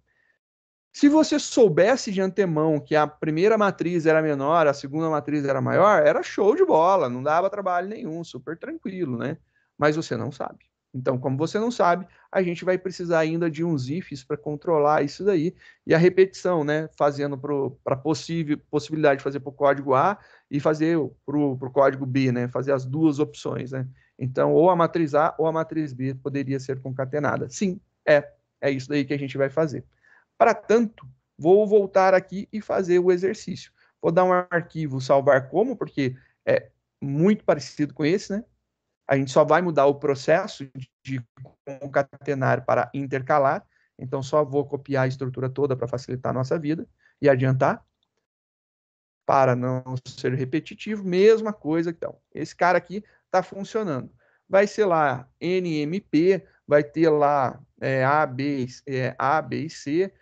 Se você soubesse de antemão que a primeira matriz era menor, a segunda matriz era maior, era show de bola, não dava trabalho nenhum, super tranquilo, né? Mas você não sabe. Então, como você não sabe, a gente vai precisar ainda de uns ifs para controlar isso daí. E a repetição, né? Fazendo para possibilidade de fazer para o código A e fazer para o código B, né? Fazer as duas opções, né? Então, ou a matriz A ou a matriz B poderia ser concatenada. Sim, é isso daí que a gente vai fazer. Para tanto, vou voltar aqui e fazer o exercício. Vou dar um arquivo salvar como, porque é muito parecido com esse, né? A gente só vai mudar o processo de concatenar para intercalar. Então, só vou copiar a estrutura toda para facilitar a nossa vida e adiantar. Para não ser repetitivo, mesma coisa. Então, esse cara aqui está funcionando. Vai ser lá NMP, vai ter lá A, B e C,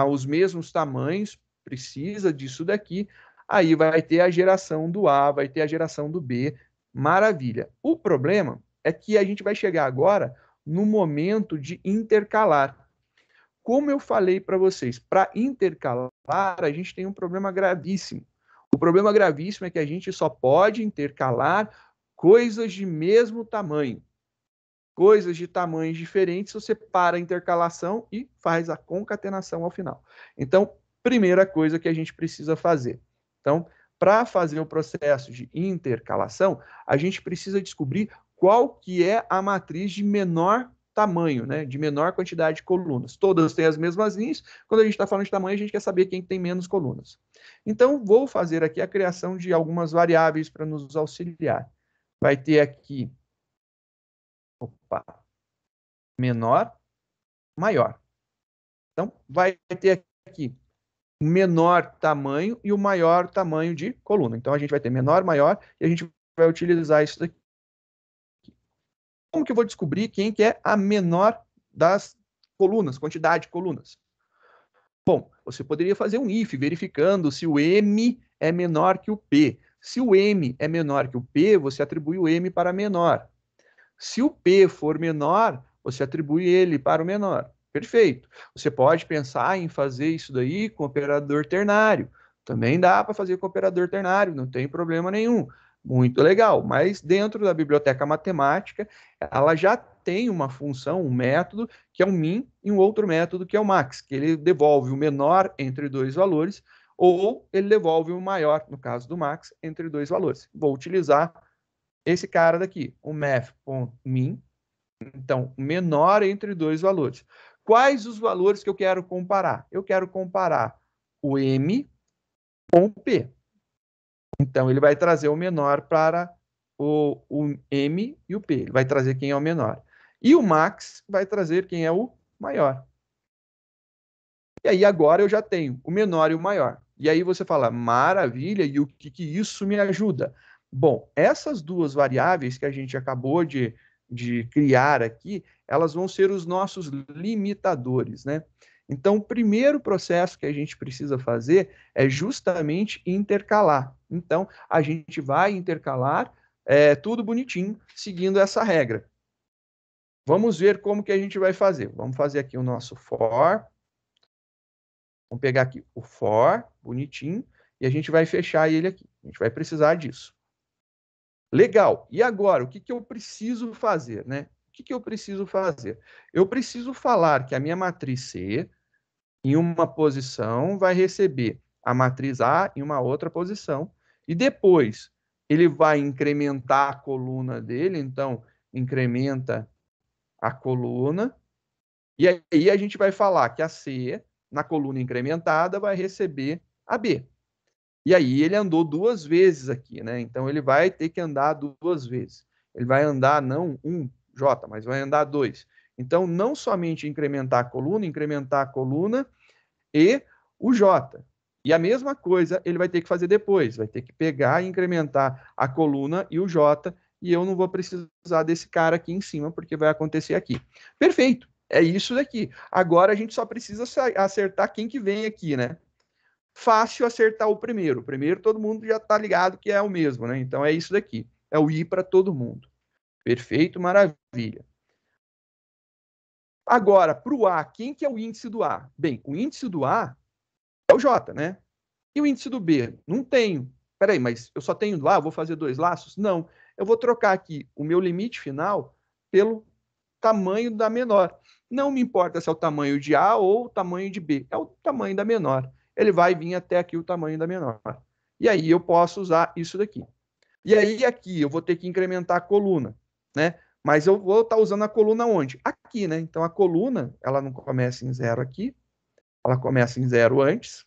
os mesmos tamanhos, precisa disso daqui. Aí vai ter a geração do A, vai ter a geração do B. Maravilha. O problema é que a gente vai chegar agora no momento de intercalar. Como eu falei para vocês, para intercalar, a gente tem um problema gravíssimo. O problema gravíssimo é que a gente só pode intercalar coisas de mesmo tamanho. Coisas de tamanhos diferentes, você para a intercalação e faz a concatenação ao final. Então, primeira coisa que a gente precisa fazer. Então, para fazer o processo de intercalação, a gente precisa descobrir qual que é a matriz de menor tamanho, né, de menor quantidade de colunas. Todas têm as mesmas linhas. Quando a gente está falando de tamanho, a gente quer saber quem tem menos colunas. Então, vou fazer aqui a criação de algumas variáveis para nos auxiliar. Vai ter aqui menor, maior. Então, vai ter aqui o menor tamanho e o maior tamanho de coluna. Então, a gente vai ter menor, maior, e a gente vai utilizar isso daqui. Como que eu vou descobrir quem que é a menor das colunas, quantidade de colunas? Bom, você poderia fazer um if, verificando se o M é menor que o P. Se o M é menor que o P, você atribui o M para menor. Se o P for menor, você atribui ele para o menor. Perfeito. Você pode pensar em fazer isso daí com operador ternário. Também dá para fazer com operador ternário, não tem problema nenhum. Muito legal, mas dentro da biblioteca matemática, ela já tem uma função, um método, que é o min, e um outro método, que é o max, que ele devolve o menor entre dois valores, ou ele devolve o maior, no caso do max, entre dois valores. Vou utilizar esse cara daqui, o math.min, então, menor entre dois valores. Quais os valores que eu quero comparar? Eu quero comparar o M com o P. Então, ele vai trazer o menor para o M e o P. Ele vai trazer quem é o menor. E o max vai trazer quem é o maior. E aí, agora eu já tenho o menor e o maior. E aí você fala, maravilha, e o que isso me ajuda? Bom, essas duas variáveis que a gente acabou de criar aqui, elas vão ser os nossos limitadores, né? Então, o primeiro processo que a gente precisa fazer é justamente intercalar. Então, a gente vai intercalar tudo bonitinho, seguindo essa regra. Vamos ver como que a gente vai fazer. Vamos fazer aqui o nosso for. Vamos pegar aqui o for, bonitinho, e a gente vai fechar ele aqui. A gente vai precisar disso. Legal. E agora, o que eu preciso fazer, né? O que eu preciso fazer? Eu preciso falar que a minha matriz C, em uma posição, vai receber a matriz A em uma outra posição, e depois ele vai incrementar a coluna dele, então incrementa a coluna, e aí a gente vai falar que a C, na coluna incrementada, vai receber a B. E aí ele andou 2 vezes aqui, né? Então ele vai ter que andar 2 vezes. Ele vai andar não 1 J, mas vai andar 2. Então, não somente incrementar a coluna e o J. E a mesma coisa ele vai ter que fazer depois. Vai ter que pegar e incrementar a coluna e o J. E eu não vou precisar desse cara aqui em cima, porque vai acontecer aqui. Perfeito. É isso daqui. Agora a gente só precisa acertar quem que vem aqui, né? Fácil acertar o primeiro. O primeiro todo mundo já está ligado que é o mesmo, né? Então é isso daqui. É o I para todo mundo. Perfeito, maravilha. Agora, para o A, quem que é o índice do A? Bem, o índice do A é o J, né? E o índice do B? Não tenho. Peraí, mas eu só tenho do A, vou fazer 2 laços? Não. Eu vou trocar aqui o meu limite final pelo tamanho da menor. Não me importa se é o tamanho de A ou o tamanho de B, é o tamanho da menor. Ele vai vir até aqui o tamanho da menor. E aí eu posso usar isso daqui. E aí aqui eu vou ter que incrementar a coluna, né? Mas eu vou estar usando a coluna onde? Aqui, né? Então a coluna, ela não começa em 0 aqui, ela começa em 0 antes.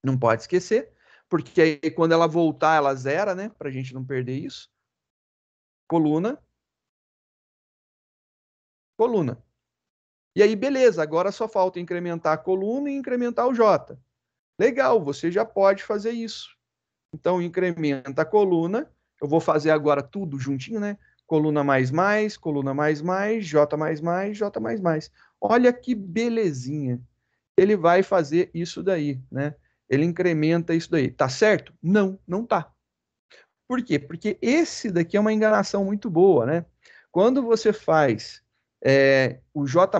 Não pode esquecer, porque aí quando ela voltar, ela zera, né? Para a gente não perder isso. Coluna, coluna. E aí, beleza, agora só falta incrementar a coluna e incrementar o J. Legal, você já pode fazer isso. Então, incrementa a coluna. Eu vou fazer agora tudo juntinho, né? Coluna mais, J mais, J mais. Olha que belezinha. Ele vai fazer isso daí, né? Ele incrementa isso daí. Tá certo? Não, não tá. Por quê? Porque esse daqui é uma enganação muito boa, né? Quando você faz o J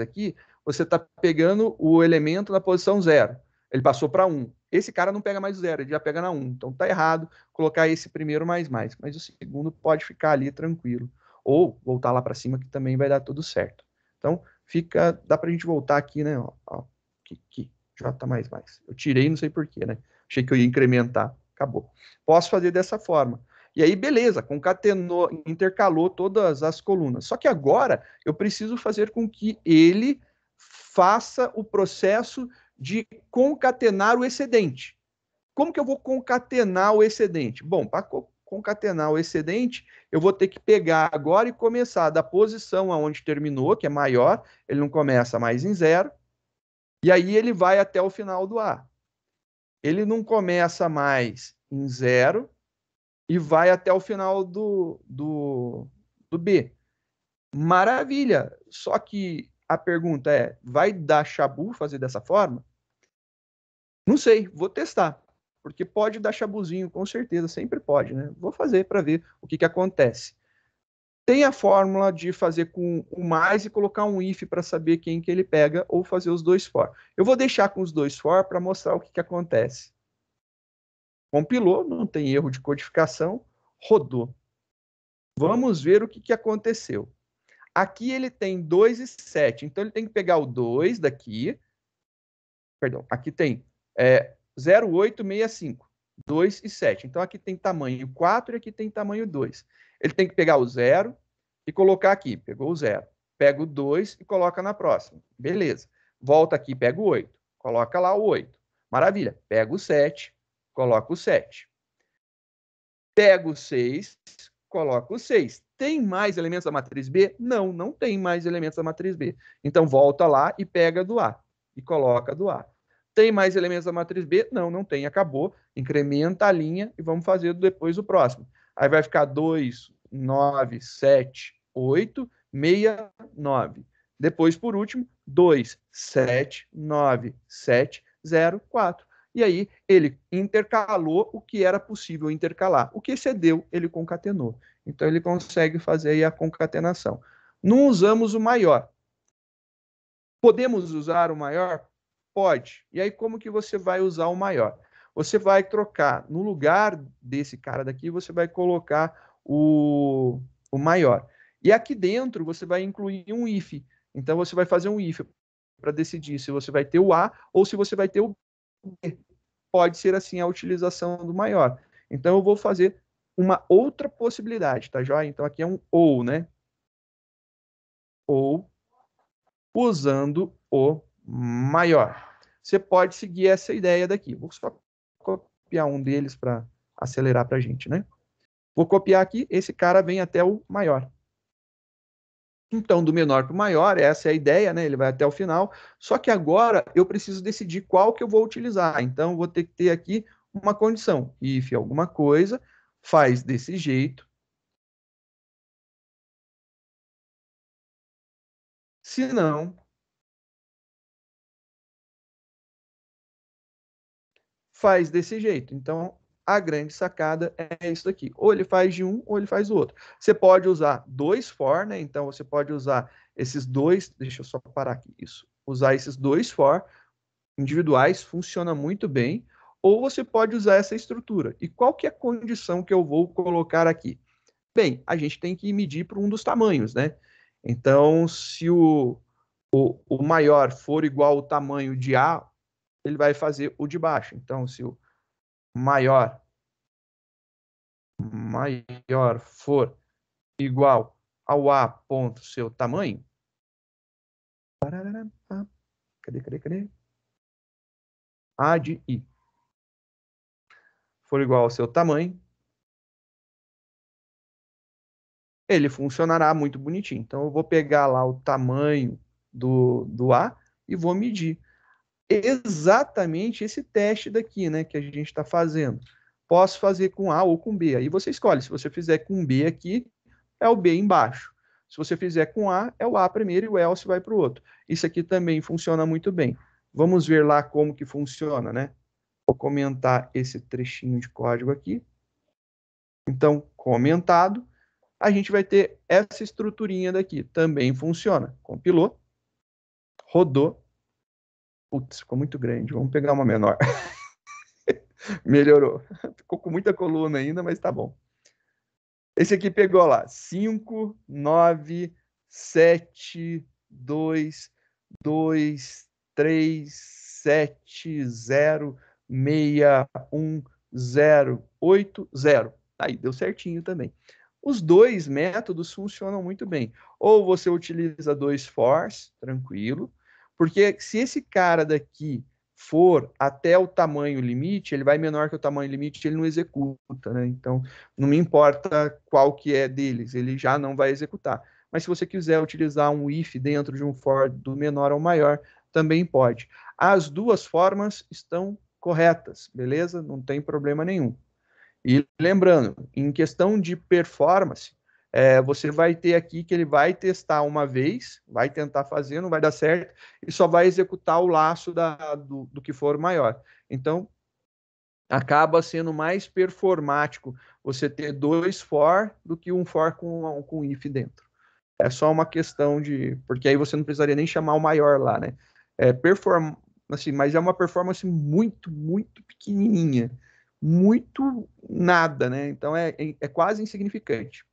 aqui, você está pegando o elemento na posição 0. Ele passou para 1. Esse cara não pega mais o 0, ele já pega na 1. Então tá errado colocar esse primeiro mais. Mas o segundo pode ficar ali tranquilo. Ou voltar lá para cima que também vai dar tudo certo. Então dá para a gente voltar aqui, né? Ó, aqui, J. Eu tirei, não sei porquê, né? Achei que eu ia incrementar. Acabou. Posso fazer dessa forma. E aí, beleza, concatenou, intercalou todas as colunas. Só que agora eu preciso fazer com que ele faça o processo de concatenar o excedente. Como que eu vou concatenar o excedente? Bom, para concatenar o excedente, eu vou ter que pegar agora e começar da posição aonde terminou, que é maior, ele não começa mais em 0, e aí ele vai até o final do A. Ele não começa mais em 0, e vai até o final do B. Maravilha! Só que a pergunta é, vai dar chabu fazer dessa forma? Não sei, vou testar. Porque pode dar chabuzinho, com certeza, sempre pode, né? Vou fazer para ver o que acontece. Tem a fórmula de fazer com o mais e colocar um if para saber quem que ele pega, ou fazer os 2 for. Eu vou deixar com os 2 for para mostrar o que acontece. Compilou, não tem erro de codificação, rodou. Vamos ver o que aconteceu. Aqui ele tem 2 e 7, então ele tem que pegar o 2 daqui, perdão, aqui tem 0,865, 2 e 7. Então aqui tem tamanho 4 e aqui tem tamanho 2. Ele tem que pegar o 0 e colocar aqui, pegou o 0. Pega o 2 e coloca na próxima. Beleza. Volta aqui, pega o 8, coloca lá o 8. Maravilha. Pega o 7, coloca o 7. Pega o 6, coloca o 6. Tem mais elementos da matriz B? Não, não tem mais elementos da matriz B. Então, volta lá e pega do A. E coloca do A. Tem mais elementos da matriz B? Não, não tem. Acabou. Incrementa a linha e vamos fazer depois o próximo. Aí vai ficar 2, 9, 7, 8, 6, 9. Depois, por último, 2, 7, 9, 7, 0, 4. E aí ele intercalou o que era possível intercalar. O que excedeu, ele concatenou. Então ele consegue fazer aí a concatenação. Não usamos o maior. Podemos usar o maior? Pode. E aí, como que você vai usar o maior? Você vai trocar, no lugar desse cara daqui, você vai colocar o maior. E aqui dentro, você vai incluir um if. Então, você vai fazer um if para decidir se você vai ter o A ou se você vai ter o B. Pode ser assim a utilização do maior. Então, eu vou fazer uma outra possibilidade, tá joia? Então, aqui é um ou, né? Ou usando o maior. Você pode seguir essa ideia daqui. Vou só copiar um deles para acelerar para a gente, né? Vou copiar aqui, esse cara vem até o maior. Então, do menor para o maior, essa é a ideia, né? Ele vai até o final. Só que agora eu preciso decidir qual que eu vou utilizar. Então, vou ter que ter aqui uma condição. If alguma coisa, faz desse jeito. Se não, faz desse jeito. Então, a grande sacada é isso aqui. Ou ele faz de um, ou ele faz do outro. Você pode usar dois for, né? Então, você pode usar esses dois. Deixa eu só parar aqui. Isso. Usar esses dois for individuais, funciona muito bem. Ou você pode usar essa estrutura. E qual que é a condição que eu vou colocar aqui? Bem, a gente tem que medir para um dos tamanhos, né? Então, se o maior for igual ao tamanho de A, ele vai fazer o de baixo. Então, se o maior for igual ao A ponto seu tamanho, cadê? A de I for igual ao seu tamanho, ele funcionará muito bonitinho. Então, eu vou pegar lá o tamanho do A e vou medir exatamente esse teste daqui, né, que a gente está fazendo. Posso fazer com A ou com B. Aí você escolhe. Se você fizer com B aqui, é o B embaixo. Se você fizer com A, é o A primeiro e o else vai para o outro. Isso aqui também funciona muito bem. Vamos ver lá como que funciona, né? Vou comentar esse trechinho de código aqui. Então, comentado, a gente vai ter essa estruturinha daqui. Também funciona. Compilou, rodou. Putz, ficou muito grande. Vamos pegar uma menor. Melhorou. Ficou com muita coluna ainda, mas tá bom. Esse aqui pegou lá 5, 9, 7, 2, 2, 3, 7, 0, 6, 1, 0, 8, 0. Aí, deu certinho também. Os dois métodos funcionam muito bem. Ou você utiliza dois fors, tranquilo, porque se esse cara daqui for até o tamanho limite, ele vai menor que o tamanho limite, ele não executa, né? Então, não me importa qual que é deles, ele já não vai executar. Mas se você quiser utilizar um if dentro de um for do menor ao maior, também pode. As duas formas estão corretas, beleza? Não tem problema nenhum. E lembrando, em questão de performance, você vai ter aqui que ele vai testar uma vez, vai tentar fazer, não vai dar certo, e só vai executar o laço do que for maior. Então, acaba sendo mais performático você ter dois for do que um for com if dentro. É só uma questão de... Porque aí você não precisaria nem chamar o maior lá, né? Assim, mas é uma performance muito, muito pequenininha. Muito nada, né? Então é quase insignificante.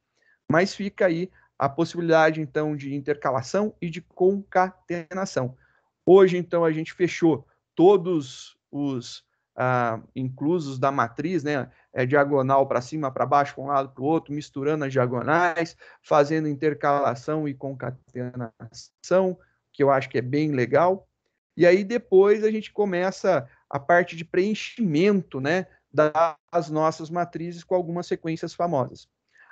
Mas fica aí a possibilidade, então, de intercalação e de concatenação. Hoje, então, a gente fechou todos os inclusos da matriz, né? Diagonal para cima, para baixo, para um lado, para o outro, misturando as diagonais, fazendo intercalação e concatenação, que eu acho que é bem legal. E aí depois a gente começa a parte de preenchimento, né, das nossas matrizes com algumas sequências famosas.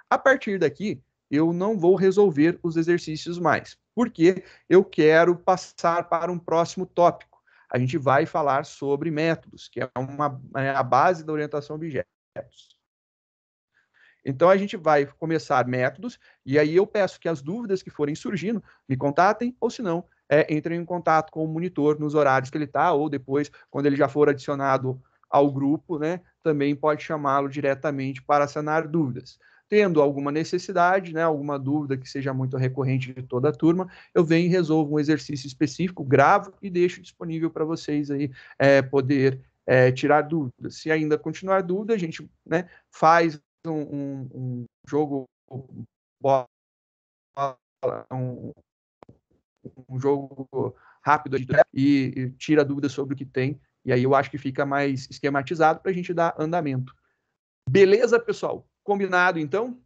A partir daqui, eu não vou resolver os exercícios mais, porque eu quero passar para um próximo tópico. A gente vai falar sobre métodos, que é a base da orientação a objetos. Então, a gente vai começar métodos, e aí eu peço que as dúvidas que forem surgindo me contatem, ou se não, entrem em contato com o monitor nos horários que ele está, ou depois, quando ele já for adicionado ao grupo, né, também pode chamá-lo diretamente para sanar dúvidas. tendo alguma necessidade, né, alguma dúvida que seja muito recorrente de toda a turma, eu venho e resolvo um exercício específico, gravo e deixo disponível para vocês aí poder tirar dúvidas. Se ainda continuar dúvida, a gente, né, faz um jogo um, um jogo rápido e tira dúvidas sobre o que tem, e aí eu acho que fica mais esquematizado para a gente dar andamento. Beleza, pessoal? Combinado, então?